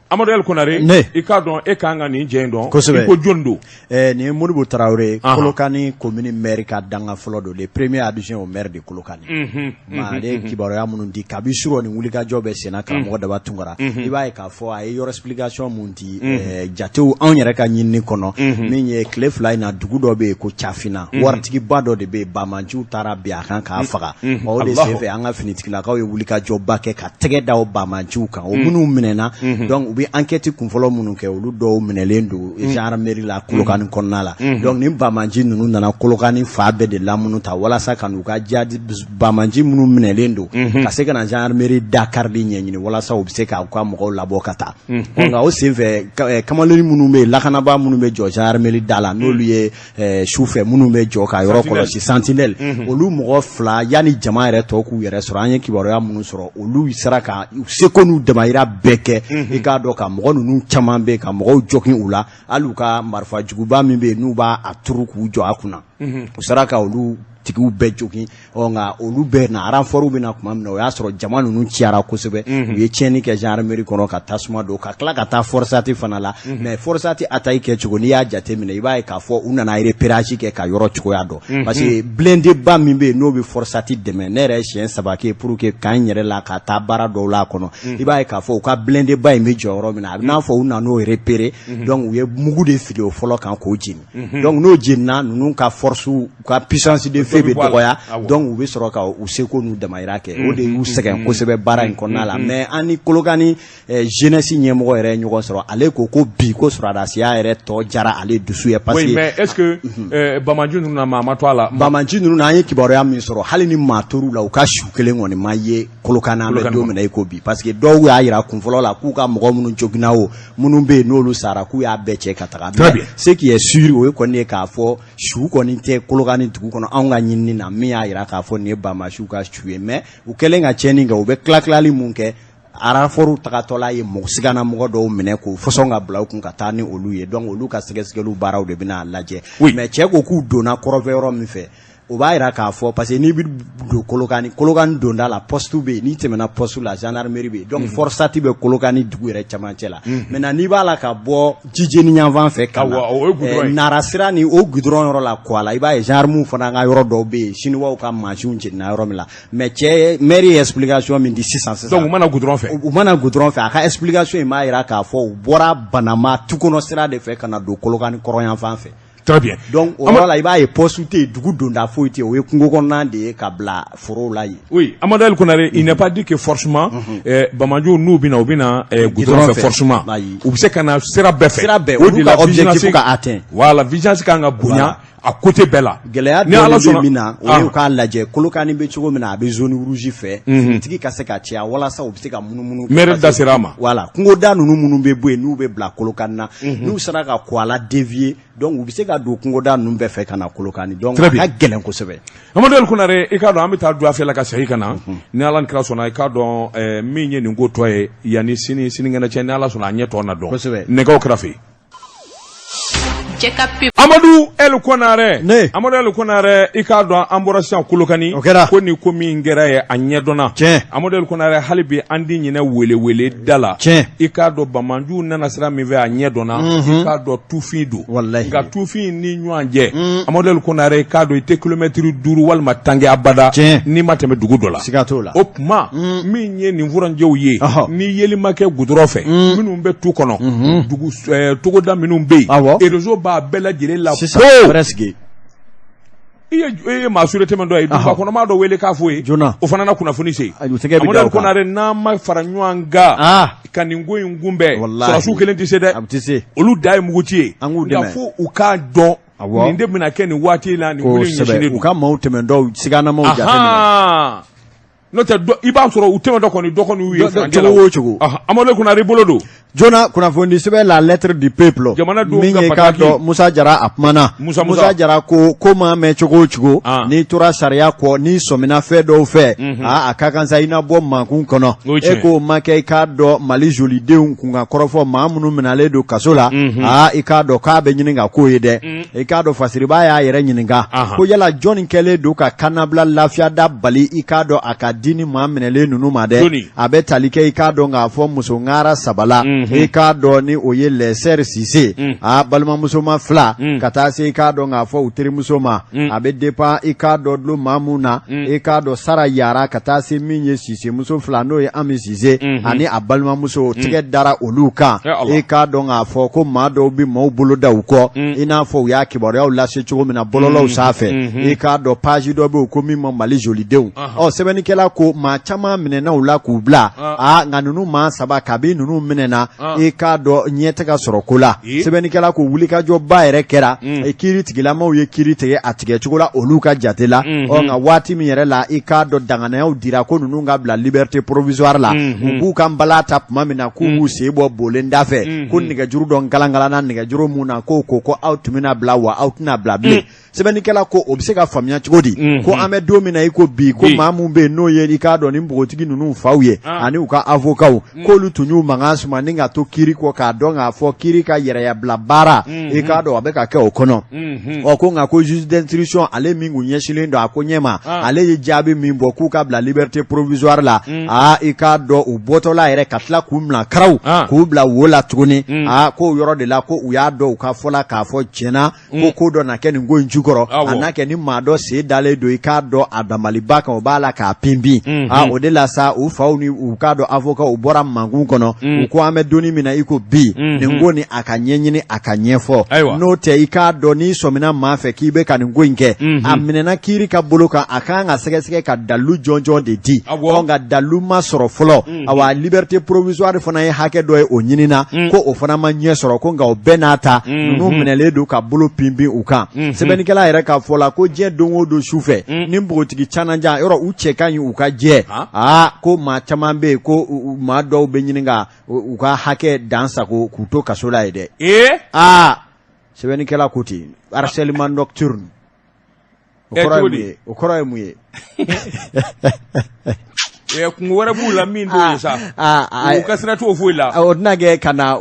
Amadou El Konare i k'a dɔn e k'an ka nin jɛ in dɔn i ko jɔn don nin ye Modibo Traoré Kolokani commune maire ka danga fɔlɔ don le premier adjoint au maire de Kolokani ale kibaruya minnu di kabi surɔ ni wulikajɔ bɛ senna karamɔgɔ Daba Tunkara i b'a ye k'a fɔ a ye yɔrɔ explication mun di jatew anw yɛrɛ ka ɲinini kɔnɔ min ye tile fila in na dugu dɔ bɛ yen ko Cafina waritigiba dɔ de bɛ yen Bamanciw taara bin a kan k'a faga o de senfɛ an ka finitigilakaw ye wulikajɔba kɛ ka tɛgɛ da o Bamanciw kan o minnu minɛna donc u bɛ enquête kunfɔlɔ minnu kɛ olu dɔw minɛlen don gendarmerie la Kolokani kɔnɔna la donc ni Bamanci ninnu nana Kolokani fa bɛɛ de lamunu ta walasa ka n'u ka jadi Bamanci minnu minɛlen don ka se ka na gendarmerie Dakarili ɲɛɲini walasa u bɛ se k'u ka mɔgɔw labɔ ka taa nka o senfɛ kamalenni minnu bɛ yen lakanabaa minnu bɛ jɔ gendarmerie da la n'olu ye sufɛ minnu bɛ jɔ ka yɔrɔ kɔlɔsi sentinelle olu mɔgɔ fila yanni jama yɛrɛ tɔ k'u yɛrɛ sɔrɔ an ye kibaruya minnu sɔrɔ olu sera ka seko n'u damayira bɛɛ kɛ i k'a dɔn ka mɔgɔ ninnu caman bɛ ka mɔgɔw jɔkin u la hali u ka marifa juguba min bɛ yen n'u b'a turu k'u jɔ a kunna u sera ka olu tigiw bɛɛ jogin nka olu bɛɛ na renfort bɛ na tuma min na o y'a sɔrɔ jama ninnu ciyara kosɛbɛ u ye tiɲɛni kɛ gendarmerie kɔnɔ ka tasuma don ka tila ka taa forçati fana la mais forçati attaque kɛ cogo n'i y'a jateminɛ i b'a ye k'a fɔ u nana repérage kɛ ka yɔrɔ cogoya dɔn parce que blindé ba min bɛ yen n'o bɛ forçati dɛmɛ ne yɛrɛ ye siɲɛ 3 kɛ pour que k'an yɛrɛ la ka taa baara dɔw la a kɔnɔ i b'a ye k'a fɔ u ka blindé ba in bɛ jɔ yɔrɔ min na a bɛ n'a fɔ u nan'o repérer donc u ye mugu de fili o fɔlɔ kan k'o jeni donc n'o jenina ninnu ka force u ka puissance de feu bɛ dɔgɔya donc u bɛ sɔrɔ ka u seko n'u damayira kɛ o de y'u sɛgɛn kosɛbɛ baara in kɔnɔna la mais an ni Kolokani jeunesse ɲɛmɔgɔ yɛrɛ ye ɲɔgɔn sɔrɔ ale ko bi ko sɔrɔdasiya yɛrɛ tɔ jara ale dusu ye parce que mais est ce que Bamanci ninnu na maa ma to a la Bamanci ninnu na an ye kibaruya min sɔrɔ hali ni maa tor'u la u ka su kelen kɔni ma ye Kolokani an bɛ don min na i ko bi parce que dɔw y'a yira kunfɔlɔ la k'u ka mɔgɔ minnu joginna o minnu bɛ yen n'olu sara k'u y'a bɛɛ cɛ ka taga mais ce qui est sûr o ye kɔni ye k'a fɔ su kɔni tɛ Kolokani dugu kɔnɔ anw ka ɲinini na min y'a yira k'a fɔ nin ye Bamaciw ka su ye mais u kɛlen ka tiɲɛni kɛ u bɛ tila tilali mun kɛ araforu takatola ye mosigana mogo do mine ko fosonga bla ku kata ni olu ye donc olu ka segesegelu baraw de bina laje mais che ko ku dona korofero mi fe o ba ira ka fo parce que ni bi do kolokani donda la poste be ni temena poste la gendarmerie be donc forçati be kolokani dugu ere chamanchela maintenant ni ba la ka bo jijeni nyanvan fe kala narasira ni o gudron ro la kwala iba e jarmu fana nga yoro do be chinois ka machine na yoro mi la mais che mairie explication min di 600 donc mana gudron fe aka explication ma ira ka fo bora banama tukono sira de fe kana do kolokani koroyan fan fe. Très bien. Donc, on va là, il possibilité du goût d'onda fouille, ou de kabla foro là. Oui, Amadou Konare, il n'a pas dit que forcément, Bamandjo nous bina ou bina, goudron fait forcément. Ou c'est qu'on a sera beffé. Sera beffé. Ou la objectif qu'a atteint. Voilà, vigilance qu'a nga bounya. À côté bella. Gelea ni ala so mina o ka laje kolokani be chugo mina be zone rouge fe tigi ka se ka tia wala sa obse ka munumunu mere da serama voilà kungo da nunu munu be boe nu be bla kolokani na nu sara ka kwala dévier donc obse ka do kungo da nu be fe kana kolokani donc ka gelen ko sebe Amadou Konare e ka do amita do afela ka sai kana ni ala nkra so na e ka do minye ni ngo toye yani sini ngena che ni ala so na nyeto na do ne ka okrafi Amadou El Konare Amadou El Konare ikado amborasian kulokani ko ni ko mi ngera ye anyedona Amadou El Konare halibi andi nyina wele dala ikado Bamandjo nana sira mi ve anyedona ikado tufidu ga tufi ni nyanje Amadou El Konare ikado ite kilometri duru wal matange abada ni mateme dugu dola opma mi nye ni vuranjew ye ni yeli make gudrofe minu mbe tu kono dugu togoda minu mbe erezo ba bela jere la presque iye masure temendo ay duba kono ma do wele ka foye o fana na kuna funi sei Amadou Konare na ma faranywanga kaningo ngumbe so su kelenti sede olu dai mugutie nga fo u ka don ninde mina ken wati la ni wuli nyishine u ka ma temendo sigana ma u jafena note iba soro u temendo ko ni doko ni wiye Amadou Konare bolodo Jona kuna fondi sebe la lettre du peuple minye kado Musa Jara apmana Musa Jara ko ma me chugo ni tura sharia ko ni somina fe do fe akakanza ina bo makun kono eko make kado Mali joli de kunga korofo mamunu minale do kasola ikado ka be nyininga ko yede ikado fasiriba ya yere nyininga ko yala John Kele do ka kanabla lafia da bali ikado akadini maminele nunu made abetalike ikado nga fo musongara sabala ika do ni oye leser sise balma musoma fla kata se ika do nga fo utiri musoma abe depa ika do dlo mamuna ika do sara yara kata se minye sise muso fla no ye ami sise ani abalma muso tige dara oluka ika do nga fo ko ma do bi mo bolo da uko ina fo ya kibore o la se chugo mina bololo usafe ika do page do be ko mi mo Mali joli deu o sebeni kela ko ma chama minena ula ku bla nganunu ma saba kabi nunu minena ika do nyete ka soro kola sebeni kala ko wuli ka jo ba ere kera kiri tigila ma ye kiri tege atige chugola oluka jatela o nga wati mi yere la ika do dangana ya udira ko nunu nga bla liberté provisoire la ubu kan bala tap mamina ku sebo bolenda fe ko niga juru do ngalangala na niga juru muna ko out mina bla wa out na bla ble sebeni kala ko obseka famia chugodi ko ame domina iko bi ko mamumbe no ye ika do nimbotigi nunu fawye ani uka avocat ko lutunyu mangasu maninga to kiri ko ka donga fo kiri ka yere ya blabara ika do abeka ke okono oko nga ko juge d'instruction ale mingu nyeshilindo akonyema ale ye jabi mimbo ku ka bla liberté provisoire la ika do ubotola yere katla kumla kraw ku bla wola tuguni ko yoro de la ko uya do ka fola ka fo chena ko do na ken ngo njukoro anake ni mado se dale do ika do adamali baka obala ka pimbi odela sa u fauni u ka do avocat u bora mangu kono ko ame doni mina iko bi ngoni akanyenyini akanyefo no te ika do ni somina mafe kibe kan ngoinke aminena kiri ka boloka akanga sege ka dalu jonjo de di onga dalu masoro folo awa liberté provisoire fona ye hake do e onyinina ko ofana manye soro ko nga obenata no minele do ka bolo pimbi uka sebeni kala ere ka fola ko je dongo do shufe nimbotigi chananja yoro uche kan uka je ko ma chamambe ko ma do benyininga uka hake dansa ko kuto kasola ide sebeni kala kuti harcèlement nocturne okora muye kungo wɛrɛ b'u la min t'o ye sa u ka sira t'o foyi la o tɛna kɛ ka na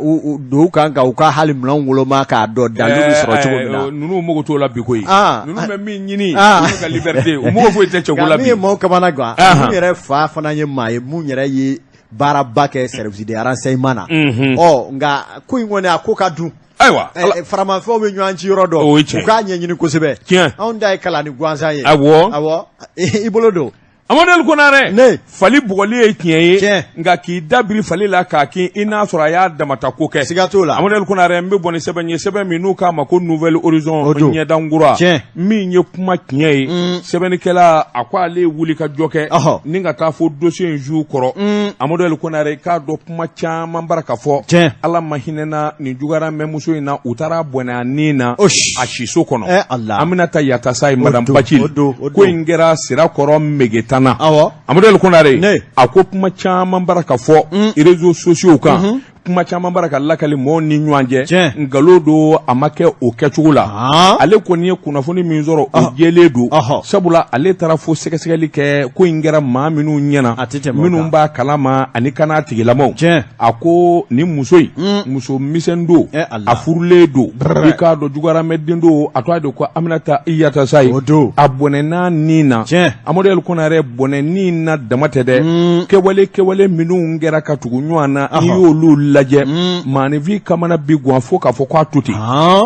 don kan ka u ka hali minɛnw woloma k'a dɔn dalu bɛ sɔrɔ cogo min na ninnu mago t'o la bi koyi ninnu bɛ min ɲini ninnu ka liberté u mago foyi tɛ cɛko la bi min ye maaw kamana gan mun yɛrɛ fa fana ye maa ye mun yɛrɛ ye baaraba kɛ service de renseignement na nka ko in kɔni a ko ka dun ayiwa faramafɛnw bɛ ɲɔgɔn ci yɔrɔ dɔn u k'a ɲɛɲini kosɛbɛ anw ta ye kalan ni gansan ye awɔ i bolo don Amadou Konare ne fali bugɔli ye tiɲɛ ye nka k'i dabiri fali la k'a k'i i n'a sɔrɔ a y'a damata ko kɛ siga t'o la Amadou Konare n bɛ bɔ ni sɛbɛn ye sɛbɛn min n'u k'a ma ko Nouvelle Horizon ɲɛdankura min ye kuma tiɲɛ ye sɛbɛnnikɛla a ko ale wuli ka jɔ kɛ ni ka taa fo dossier in jour kɔrɔ Amadou Konare k'a dɔn kuma caman bara ka fɔ Ala ma hinɛna nin jugara mɛ muso in na u taara bɔnɛ a nin na a siso kɔnɔ Aminata Yatasa ye Madame Bacil ko in kɛra sira kɔrɔ megeta Amadou Konare a ko kuma caman bara ka fɔ réseaux sociaux kan kuma caman bara ka lakali mɔgɔw ni ɲɔgɔn cɛ ngalon don a ma kɛ o kɛcogo la ale kɔni ye kunnafoni min sɔrɔ o jɛlen don sabula ale taara fo sɛgɛsɛgɛli kɛ ko in kɛra maa minnu ɲɛna minnu b'a kalama ani kana tigilamaw a ko ni muso in muso misɛn don a furulen don i k'a dɔn jugaramɛden don a tɔgɔ de ko Aminata Yatasa ye a bɔnɛna nin na Amadou Konare bɔnɛ nin na dama tɛ dɛ kɛwale minnu kɛra ka tugu ɲɔgɔn na n'i y'olu lajɛ maanifin kamana bi guwan fo k'a fɔ k'a to ten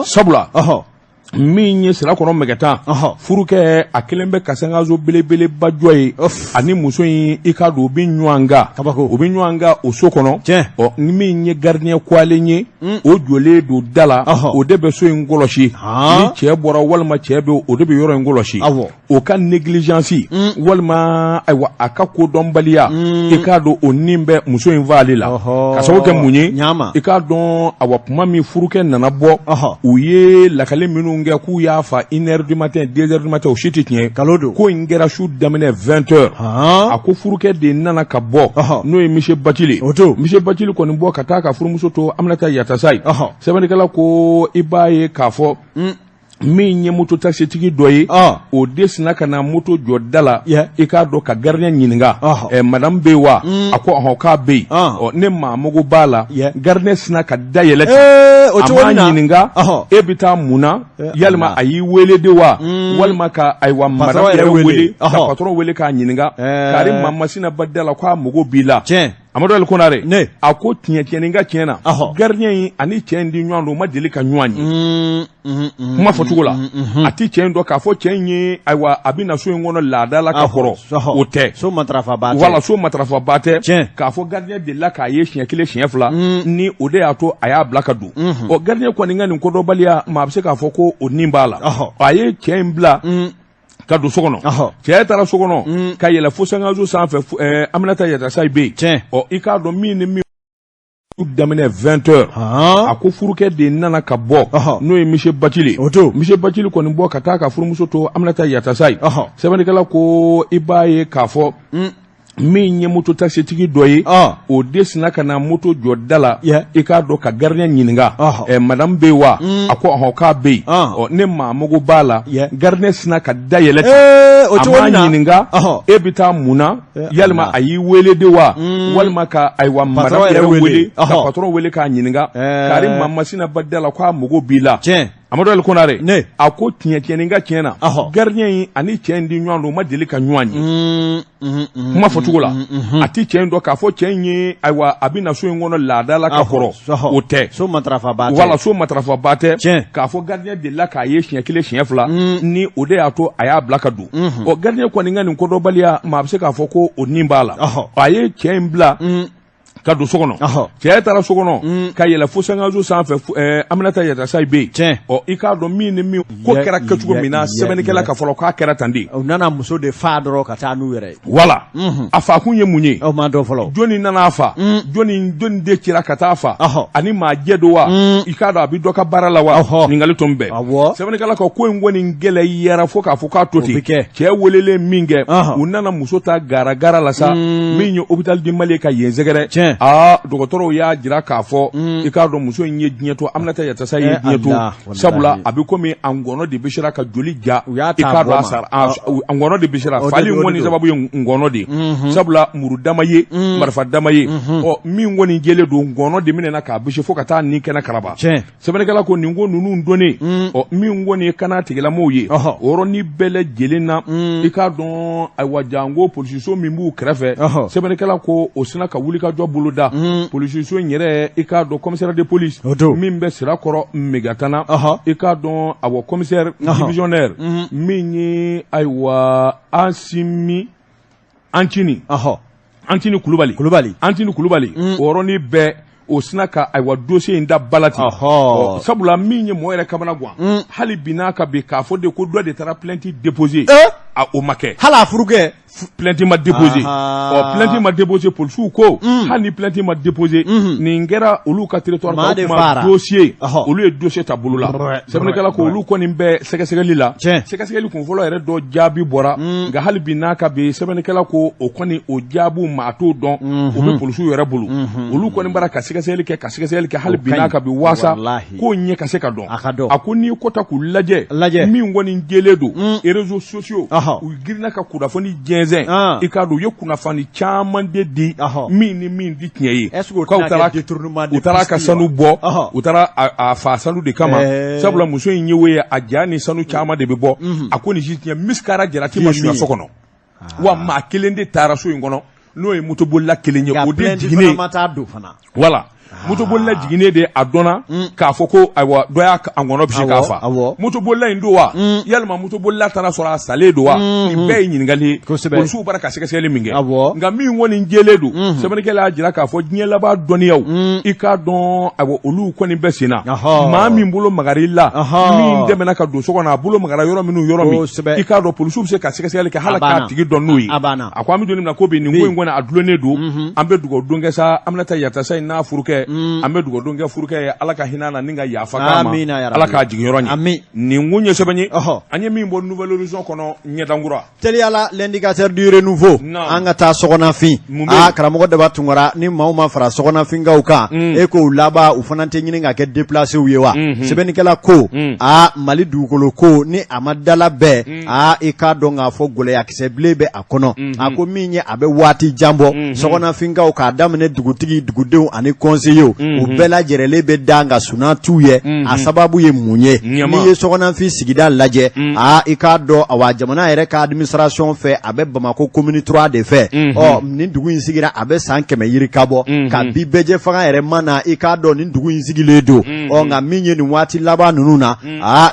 sabula min ye sira kɔnɔ mɛgɛtan furukɛ a kelen bɛ kasangazo belebeleba jɔ ye ani muso in i ka don u bɛ ɲɔgɔn kan o so kɔnɔ ni min ye gardien kuwalen ye o jɔlen don da la o de bɛ so in kɔlɔsi ni cɛ bɔra walima cɛ bɛ o de bɛ yɔrɔ in kɔlɔsi o ka négligence walima ayiwa a ka kodɔnbaliya i k'a dɔn o nin bɛ muso in fa'ale la ka sababu kɛ mun ye i k'a dɔn awa kuma min furukɛ nana bɔ u ye lakale minnu kɛ k'u y'a fa 1h du matin 2h du matin o si tɛ tiɲɛ ko in kɛra su daminɛ 20h a ko furukɛ de nana ka bɔ n'o ye Monsieur Bacili Monsieur Bacili kɔni bɔ ka taa ka furumuso to Aminata Yatasa ye sɛbɛnnikɛla ko i b'a ye k'a fɔ min ye moto taxitigi dɔ ye o desina ka na moto jɔ da la i k'a dɔn ka gardien ɲininka madame bɛ wa a ko k'a bɛ yen ne maa mago b'a la gardien sina ka dayɛlɛ ten a m'a ɲininka e bɛ taa mun na yalima a y'i wele de wa walima ka ayiwa madame yɛrɛ wele ka patron wele k'a ɲininka kari maa masina ba da la k'a mago b'i la Amadou Konare a ko tiɲɛ ka tiɲɛ na gardien in ani cɛ in di ɲɔgɔn don u ma deli ka ɲɔgɔn ye kuma fɔcogo la a ti cɛ in dɔn k'a fɔ cɛ in ye ayiwa a bɛ na so in kɔnɔ laada la ka kɔrɔ o tɛ so matarafaba tɛ k'a fɔ gardien delila k'a ye siɲɛ kelen siɲɛ fila ni o de y'a to a y'a bila ka don gardien kɔni ka nin kodɔnbaliya maa bɛ se k'a fɔ ko o nin b'a la a ye cɛ in bila ka don so kɔnɔ cɛ taara so kɔnɔ ka yɛlɛ fo sangaso sanfɛ Aminata Yatasa bɛ yen i k'a dɔn min ni min daminɛ 20h a ko furukɛ de nana ka bɔ n'o ye Monsieur Bacili Monsieur Bacili kɔni bɔ ka taa ka furumuso to Aminata Yatasa ye sɛbɛnnikɛla ko i b'a ye k'a fɔ min ye moto taxitigi dɔ ye o desina ka na moto jɔ da la i k'a dɔn ka gardien ɲininka madame bɛ wa a ko k'a bɛ yen ne maa mago b'a la gardien sina ka dayɛlɛ ten a m'a ɲininka e bɛ taa mun na yalima a y'i wele de wa walima ka ayiwa madame yɛrɛ wele ka patron wele k'a ɲininka kari maa masina ba da la k'a mago b'i la Amadou Konare a ko tiɲɛ ka tiɲɛ na gardien in ani cɛ in di ɲɔgɔn don u ma deli ka ɲɔgɔn ye kuma fɔcogo la a ti cɛ in dɔn k'a fɔ cɛ in ye ayiwa a bɛ na so in kɔnɔ laada la ka kɔrɔ o tɛ so matarafaba tɛ k'a fɔ gardien delila k'a ye siɲɛ kelen siɲɛ fila ni o de y'a to a y'a bila ka don gardien kɔni ka nin kodɔnbaliya maa bɛ se k'a fɔ ko o nin b'a la a ye cɛ in bila ka don so kɔnɔ cɛ taara so kɔnɔ ka yɛlɛ fo sangaso sanfɛ Aminata Yatasa bɛ yen i k'a dɔn min ni min ko kɛra kɛcogo min na sɛbɛnnikɛla ka fɔlɔ k'a kɛra tan de u nana muso de fa dɔrɔn ka taa n'u yɛrɛ wala a fa kun ye mun ye ma dɔn fɔlɔ jɔnni nana a fa jɔnni de cira ka taa fa ani maa jɛ don wa i k'a dɔn a bɛ dɔ ka baara la wa ɲininkali tun bɛɛ sɛbɛnnikɛla ka ko in kɔni gɛlɛyara fo k'a fɔ k'a to ten cɛ welelen min kɛ u nana muso ta gara la sa min ye hôpital du Mali ka yen sɛgɛrɛ dɔgɔtɔrɔw y'a jira k'a fɔ i k'a dɔn muso in ye diɲɛ to Aminata Yatasa ye diɲɛ to sabula a bɛ komi a ngɔnɔ de bɛ sera ka joli ja i k'a dɔn a sara a ngɔnɔ de bɛ sera fali ŋɔni sababu ye ngɔnɔ de sabula muru dama ye marifa dama ye min ŋɔni jɛlen don ngɔnɔ de minɛ na k'a bisi fo ka taa nin kɛnɛ karaba sɛbɛnnikɛla ko nin ko ninnu donnen min ŋɔni ye kana tigilamɔɔw ye o yɔrɔnin bɛɛ lajɛlen na i k'a dɔn ayiwa jango polisiso min b'u kɛrɛfɛ sɛbɛnnikɛla ko o sina ka wuli ka jɔ bolo da polisiso in yɛrɛ i k'a dɔn commissaire de police min bɛ Sirakɔrɔ Megatana i k'a dɔn awɔ commissaire divisionnaire min ye ayiwa Ancini Kulubali o yɔrɔnin bɛɛ o sina ka ayiwa dossier in da bala ten sabula min ye mɔgɔ yɛrɛ kamana gan hali bi n'a ka bi k'a fɔ de ko dɔ de taara plainte déposer o ma kɛ hali a furukɛ plainte ma déposer plainte ma déposer polisiw ko hali ni plainte ma déposer nin kɛra olu ka territoire kan kuma dossier olu ye dossier ta bolo la sɛbɛnnikɛla ko olu kɔni bɛ sɛgɛsɛgɛli la sɛgɛsɛgɛli kun fɔlɔ yɛrɛ dɔ jaabi bɔra nka hali bi n'a ka bi sɛbɛnnikɛla ko o kɔni o jaabiw maa t'o dɔn o bɛ polisiw yɛrɛ bolo olu kɔni bara ka sɛgɛsɛgɛli kɛ hali bi n'a ka bi waasa k'o ɲɛ ka se ka dɔn a ko n'i kɔta k'u lajɛ min kɔni jɛlen don réseaux sociaux u girinna ka kunnafoni jɛnsɛn i k'a dɔn u ye kunnafoni caman de di min ni min di tiɲɛ ye u taara ka sanu bɔ u taara a fa sanu de kama sabula muso in ye o ye a ja ni sanu caman de bɛ bɔ a ko nin si tiɲɛ misikara jarati ma suya so kɔnɔ wa maa kelen de taara so in kɔnɔ n'o ye motobolila kelen ye o de jiginnen wala motobolila jiginnen de a dɔnna k'a fɔ ko ayiwa dɔ y'a ngɔnɔ bisi k'a fa motobolila in don wa yalima motobolila taara sɔrɔ a salen don wa nin bɛɛ ye ɲininkali ye polisiw bara ka sɛgɛsɛgɛli min kɛ nka min kɔni jɛlen don sɛbɛnnikɛla y'a jira k'a fɔ diɲɛ laban dɔnniyaw i k'a dɔn ayiwa olu kɔni bɛ sen na maa min bolo magar'i la min dɛmɛna ka don so kɔnɔ a bolo magara yɔrɔ min i k'a dɔn polisiw bɛ se ka sɛgɛsɛgɛli kɛ hali k'a tigi dɔn n'o ye a ko an bɛ don min na ko bi nin ko in kɔni a dulonnen don an bɛ dugawu don kɛ sa Aminata Yatasa in n'a furukɛ an bɛ dugawu don kɛ furukɛ ye Ala ka hinɛ na ni ka yafa k'a ma Ala k'a jigin yɔrɔ ɲɛ nin kun ye sɛbɛn ye an ye min bɔ Nouvelle Horizon kɔnɔ ɲɛdankura teliyala l'indicateur du renouveau an ka taa sɔgɔnafin karamɔgɔ Daba Tunkara ni maaw ma fara sɔgɔnafinkaw kan e k'o laban u fana tɛ ɲini ka kɛ déplacés ye wa sɛbɛnnikɛla ko Mali dugukolo ko ni a ma dala bɛɛ i k'a dɔn k'a fɔ gɔlɛyakisɛ bilen bɛ a kɔnɔ a ko min ye a bɛ waati jan bɔ sɔgɔnafinkaw k'a daminɛ dugutigi dugudenw ani conseillers u bɛɛ lajɛlen bɛ da nka suna t'u ye a sababu ye mun ye n'i ye sɔgɔnafin sigida lajɛ i k'a dɔn awa jamana yɛrɛ ka administration fɛ a bɛ Bamako commune 3 de fɛ nin dugu in sigira a bɛ san 100 yiri ka bɔ ka bi bɛjɛ fanga yɛrɛ mana i k'a dɔn nin dugu in sigilen don nka min ye nin waati laban ninnu na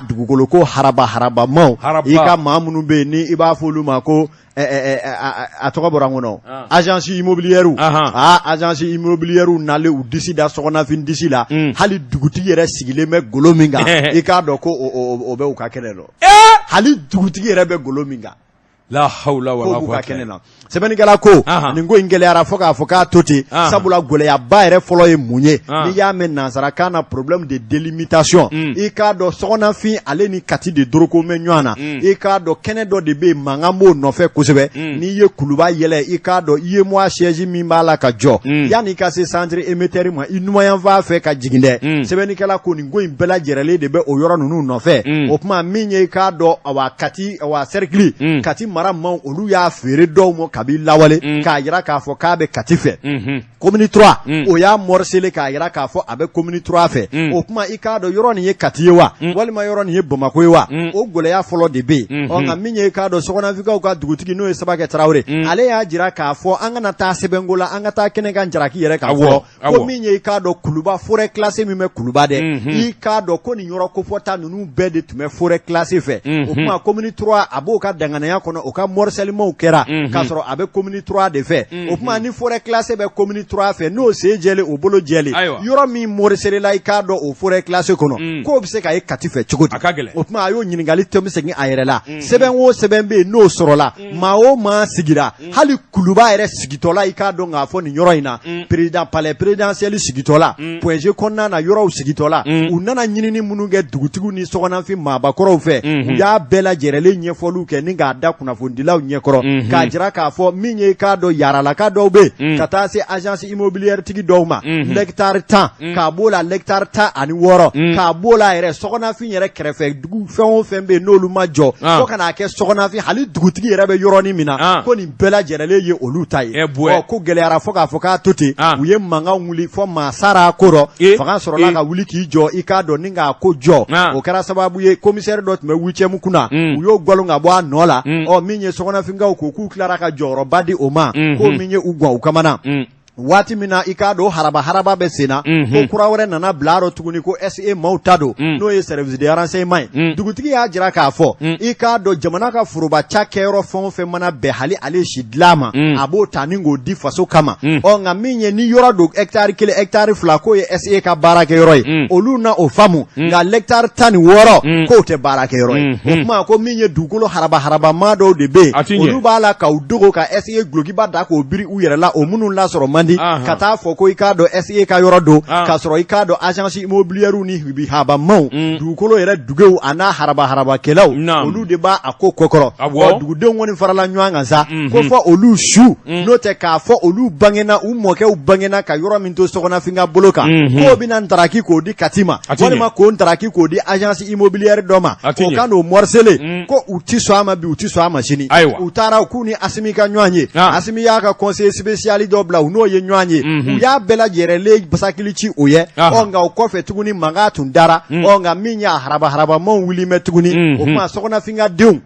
dugukolo ko harabamaw i ka maa minnu bɛ yen ni i b'a fɔ olu ma ko a tɔgɔ bɔra n kɔnɔ agence immobilière agence immobilière nalen u disi da sɔgɔnafin disi la hali dugutigi yɛrɛ sigilen bɛ golo min kan i k'a dɔn ko o bɛ u ka kɛnɛ dɔn hali dugutigi yɛrɛ bɛ golo min kan la hawla wala quwwata kɛnɛ na sɛbɛnnikɛla ko nin ko in gɛlɛyara fo k'a fɔ k'a to ten sabula gɛlɛyaba yɛrɛ fɔlɔ ye mun ye n'i y'a mɛn nansarakan na problème de délimitation i k'a dɔn sɔgɔnafin ale ni kati de doroko mɛn ɲɔgɔn na i k'a dɔn kɛnɛ dɔ de bɛ yen mankan b'o nɔfɛ kosɛbɛ n'i ye kuluba yɛlɛ i k'a dɔn i ye mois siège min b'a la ka jɔ yanni i ka se centre émetteur ma i numanyanfan fɛ ka jigin dɛ sɛbɛnnikɛla ko nin ko in bɛɛ lajɛlen de bɛ o yɔrɔ ninnu nɔfɛ o tuma min ye i k'a dɔn awa kati awa cercle kati mara maaw olu y'a feere dɔw ma kabi lawale k'a yira k'a fɔ k'a bɛ kati fɛ commune 3 o y'a morcelé k'a yira k'a fɔ a bɛ commune 3 fɛ o kuma i k'a dɔn yɔrɔ nin ye kati ye wa walima yɔrɔ nin ye Bamako ye wa o gɛlɛya fɔlɔ de bɛ yen nka min ye i k'a dɔn sɔgɔnafikaw ka dugutigi n'o ye Sabakɛ Tarawele ale y'a jira k'a fɔ an kana taa sɛbɛnko la an ka taa kɛnɛkan Jaraki yɛrɛ kan fɔlɔ ko min ye i k'a dɔn Kuluba forêt classée min bɛ Kuluba dɛ i k'a dɔn ko nin yɔrɔ kofɔta ninnu bɛɛ de tun bɛ forêt classée fɛ o kuma commune 3 a b'o ka danganiya kɔnɔ o ka morcellement kɛra k'a sɔrɔ a bɛ commune 3 de fɛ o kuma ni forêt classée bɛ commune 3 fɛ n'o sen jɛlen o bolo jɛlen yɔrɔ min morcelé i k'a dɔn o forêt classée kɔnɔ k'o bɛ se ka ye kati fɛ cogo di o kuma a y'o ɲininkali tɛmɛ segin a yɛrɛ la sɛbɛn o sɛbɛn bɛ yen n'o sɔrɔla maa o maa sigira hali Kuluba yɛrɛ sigitɔla i k'a dɔn k'a fɔ nin yɔrɔ in na président palais présidentiel sigitɔla point G kɔnɔna na yɔrɔw sigitɔla u nana ɲinini minnu kɛ dugutigiw ni sɔgɔnafin maabakɔrɔw fɛ u y'a bɛɛ lajɛlen ɲɛfɔliw kɛ ni k'a da kunnafoni kunnafondilaw ɲɛkɔrɔ k'a jira k'a fɔ min ye k'a dɔ yaralaka dɔw be ka taa se agence immobilière tigi dɔw ma hectare 10 k'a b'o la hectare 16 k'a b'o la yɛrɛ sɔgɔnafin yɛrɛ kɛrɛfɛ dugu fɛn o fɛn be n'olu ma jɔ fo ka n'a kɛ sɔgɔnafin hali dugutigi yɛrɛ bɛ yɔrɔnin min na ko nin bɛɛ lajɛlenlen ye olu ta ye ko gɛlɛyara fo k'a fɔ k'a to ten u ye mankan wuli fɔ maa sara ko rɔ fanga sɔrɔla ka wuli k'i jɔ i k'a dɔn ni k'a ko jɔ o kɛra sababu ye commissaire dɔ tun bɛ 8e kunna u y'o gwalon ka bɔ a nɔ la min ye sɔgɔnafinkaw ko k'u tilara ka jɔyɔrɔba di o ma ko min ye u gwan u kamana waati min na i k'a dɔn haraba bɛ sen na ko kura wɛrɛ nana bila rɔ tuguni ko SA maaw ta don n'o ye service de renseignement ye dugutigi y'a jira k'a fɔ i k'a dɔn jamana ka foroba cakɛyɔrɔ fɛn o fɛn mana bɛn hali ale si dilan ma a b'o ta ni k'o di faso kama nka min ye ni yɔrɔ don hectare 1 hectare 2 k'o ye SA ka baarakɛyɔrɔ ye olu na o faamu nka hectare 16 k'o tɛ baarakɛyɔrɔ ye o kuma ko min ye dugukolo haraba maa dɔw de bɛ yen olu b'a la k'aw dogo ka SA gulokiba da k'o biri u yɛrɛ la o minnu lasɔrɔ man ka taa fɔ ko i k'a dɔn SA ka yɔrɔ don k'a sɔrɔ i k'a dɔn agence immobilière ni habamaw dugukolo yɛrɛ dugew a n'a harabakɛlaw olu de b'a a ko kɔkɔrɔ dugudenw kɔni farala ɲɔgɔn kan sa ko fɔ olu su n'o tɛ k'a fɔ olu bangena u mɔkɛw bangena ka yɔrɔ min to sɔgɔnafin ka bolo kan k'o bɛna ntaraki k'o di kati ma walima k'o ntaraki k'o di agence immobilière dɔ ma o ka n'o morcele ko u ti sɔn a ma bi u ti sɔn a ma sini u taara k'u ni Asimi ka ɲɔgɔn ye Asimi y'a ka conseiller spécial dɔ bila u n'o ye ɲɔgɔn ye u y'a bɛɛ lajɛlen basakili ci o ye nka o kɔfɛ tuguni mankan tun dara nka min y'a harabamaw wuli mɛ tuguni o kuma sɔgɔnafin ka denw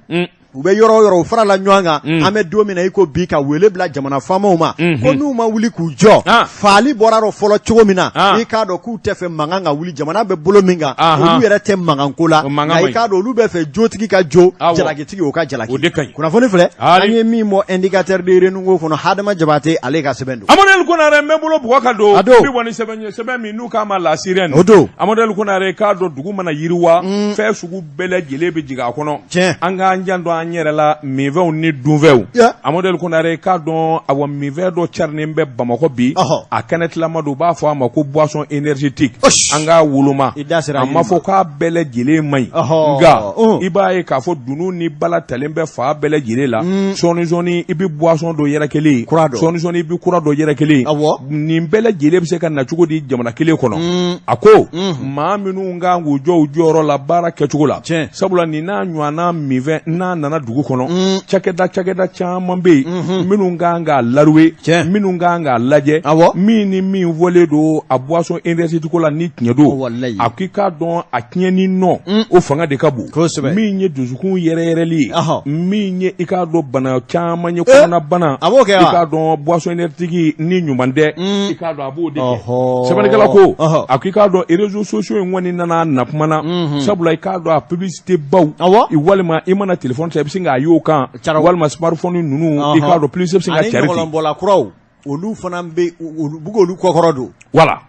u bɛ yɔrɔ o yɔrɔ u farala ɲɔgɔn kan an bɛ don min na i ko bi ka wele bila jamana faamaw ma ko n'u ma wuli k'u jɔ faali bɔra rɔ fɔlɔ cogo min na i k'a dɔn k'u tɛ fɛ mankan ka wuli jamana bɛ bolo min kan olu yɛrɛ tɛ mankan ko la nka i k'a dɔn olu bɛ fɛ jotigi ka jo jalakitigi o ka jalaki kunnafoni filɛ an ye min bɔ indicateur de renouveau kɔnɔ Hadama Jabate ale ka sɛbɛn don Amadou Konare n bɛ bolo bugɔ ka don bi wɔni sɛbɛn min n'u k'a ma la sirène o don Amadou Konare k'a dɔn dugu mana yiriwa fɛn sugu bɛɛ lajɛlen bɛ jigin a kɔnɔ an k'an jan dɔn an yɛrɛ la minfɛnw ni dunfɛnw Amadou Konare k'a dɔn awɔ minfɛn dɔ carinen bɛ Bamakɔ bi a kɛnɛ tilama don u b'a fɔ a ma ko boisson énergétique an k'a woloma a ma fɔ k'a bɛɛ lajɛlen man ɲi nka i b'a ye k'a fɔ dunun ni bala talen bɛ fa bɛɛ lajɛlen la sɔɔni i bɛ boisson dɔ yɛrɛ kelen sɔɔni i bɛ kura dɔ yɛrɛ kelen nin bɛɛ lajɛlen bɛ se ka na cogo di jamana kelen kɔnɔ a ko maa minnu kan k'u jɔ u jɔyɔrɔ la baara kɛcogo la sabula nin n'a ɲɔgɔnna minfɛn n'a nana dugu kɔnɔ cakɛda caman bɛ yen minnu kan k'a laroué minnu kan k'a lajɛ min ni min fɔlen don a boisson énergétique la ni tiɲɛ don a k'i k'a dɔn a tiɲɛni nɔ o fanga de ka bon min ye dusukun yɛrɛyɛrɛli ye min ye i k'a dɔn bana caman ye kɔnɔna bana i k'a dɔn boisson énergétique ni ɲuman tɛ i k'a dɔn a b'o de kɛ sɛbɛnnikɛla ko a k'i k'a dɔn réseaux sociaux in kɔni nana nakuma na sabula i k'a dɔn a publicité baw walima i mana téléphone ta i bɛ se k'a y'o kan walima smartphone ninnu i k'a dɔn plus bɛ se ka cari ten bɔla kuraw olu fana bɛ olu kɔkɔrɔ don voilà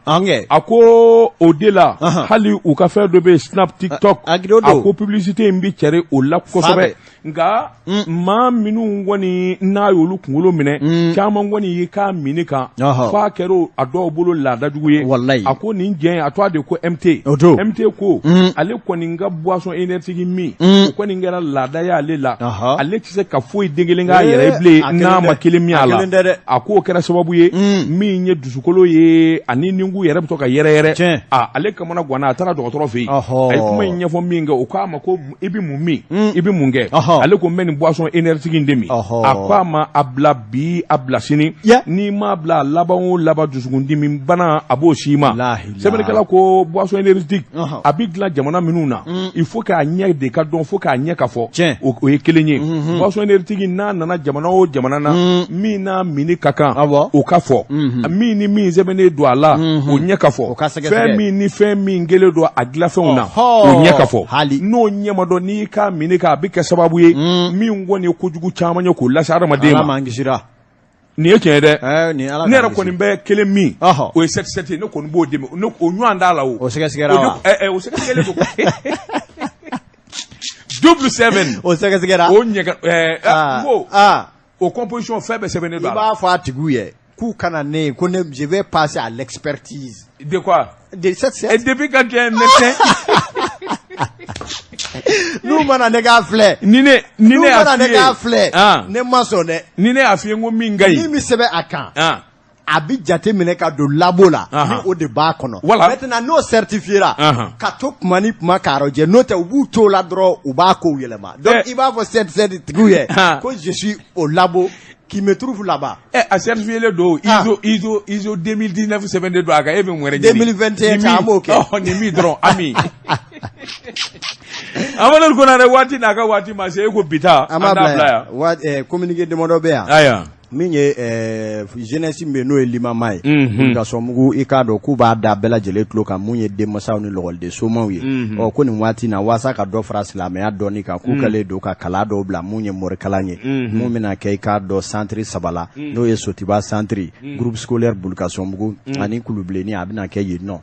a ko o de la hali u ka fɛn dɔ bɛ Snap TikTok a ko publicité in bɛ cari o la kosɛbɛ nka maa minnu kɔni n'a y'olu kunkolo minɛ caman kɔni ye k'a mini kan f'a kɛra a dɔw bolo laadajugu ye a ko nin jɛn a tɔgɔ de ko MT ko ale kɔni ka boisson énergétique min o kɔni kɛra laada ye ale la ale tɛ se ka foyi den kelen k'a yɛrɛ ye bilen n'a ma kelen min a la a k'o kɛra sababu ye min ye dusukolo ye ani ninku yɛrɛ bɛ to ka yɛrɛ ale kamana ganna a taara dɔgɔtɔrɔ fɛ yen a ye kuma in ɲɛfɔ min kɛ o k'a ma ko i bɛ mun min i bɛ mun kɛ ale ko n bɛ nin boisson énergétique in de min a ko a ma a bila bi a bila sini n'i m'a bila laban o laban dusukundimi bana a b'o si ma sɛbɛnnikɛla ko boisson énergétique a bɛ dilan jamana minnu na il faut k'a ɲɛ de ka dɔn fo k'a ɲɛ ka fɔ o ye kelen ye boisson énergétique n'a nana jamana o jamana na min n'a mini ka kan o ka fɔ min ni min sɛbɛnnen don a la o ɲɛ ka fɔ fɛn min ni fɛn min kelen don a dilanfɛnw na o ɲɛ ka fɔ n'o ɲɛma dɔn n'i k'a mini ka a bɛ kɛ sababu ye min kɔni ye kojugu caman ye k'o lase adamaden ma nin ye tiɲɛ ye dɛ ne yɛrɛ kɔni bɛ kelen min o ye 77 ne kɔni b'o dɛmɛ o ɲɔgɔn t'a la o sɛgɛsɛgɛra wa o sɛgɛsɛgɛlen don double 7 o sɛgɛsɛgɛra o ɲɛgɛn ko o composition fɛn bɛɛ sɛbɛnnen don a la i b'a fɔ a tigiw ye k'u kana ne ko ne je vais passer à l'expertise de quoi de cette et depuis quand tu es un médecin N'u mana ne k'a filɛ ni ne k'a filɛ ne ma sɔn dɛ ni ne y'a f'i ye n ko min ka ɲi min bɛ sɛbɛn a kan a bi jate minɛ ka don labo la ni o de b'a kɔnɔ maintenant n'o certifiera ka to kuma ni kuma k'a rɔjɛ n'o tɛ u b'u t'o la dɔrɔn u b'a kow yɛlɛma donc i b'a fɔ tigiw ye ko je suis au labo qui me trouve là-bas. A certifié do ISO 2019 sɛbɛn de do a kan e bɛ mun wɛrɛ ɲini 2021 ka m'o kɛ nin min dɔrɔn ami Amadou Konare waati n'a ka waati ma se e ko bita an n'a bila yan communiqué damadɔ bɛ yan aya min ye jeunesse min n'o ye limama ye ka sɔnmugu i k'a dɔn k'u b'a da bɛɛ lajɛlen tulo kan mun ye denmansaw ni lɔgɔliden somaw ye ko nin waati na waasa ka dɔ fara silamɛya dɔɔni kan k'u kɛlen don ka kala dɔw bila mun ye morikalan ye mun bɛna kɛ i k'a dɔn centre 3 la n'o ye Sotiba centre groupe scolaire Bulukasunbugu ani Kulubilenni a bɛna kɛ yen nɔ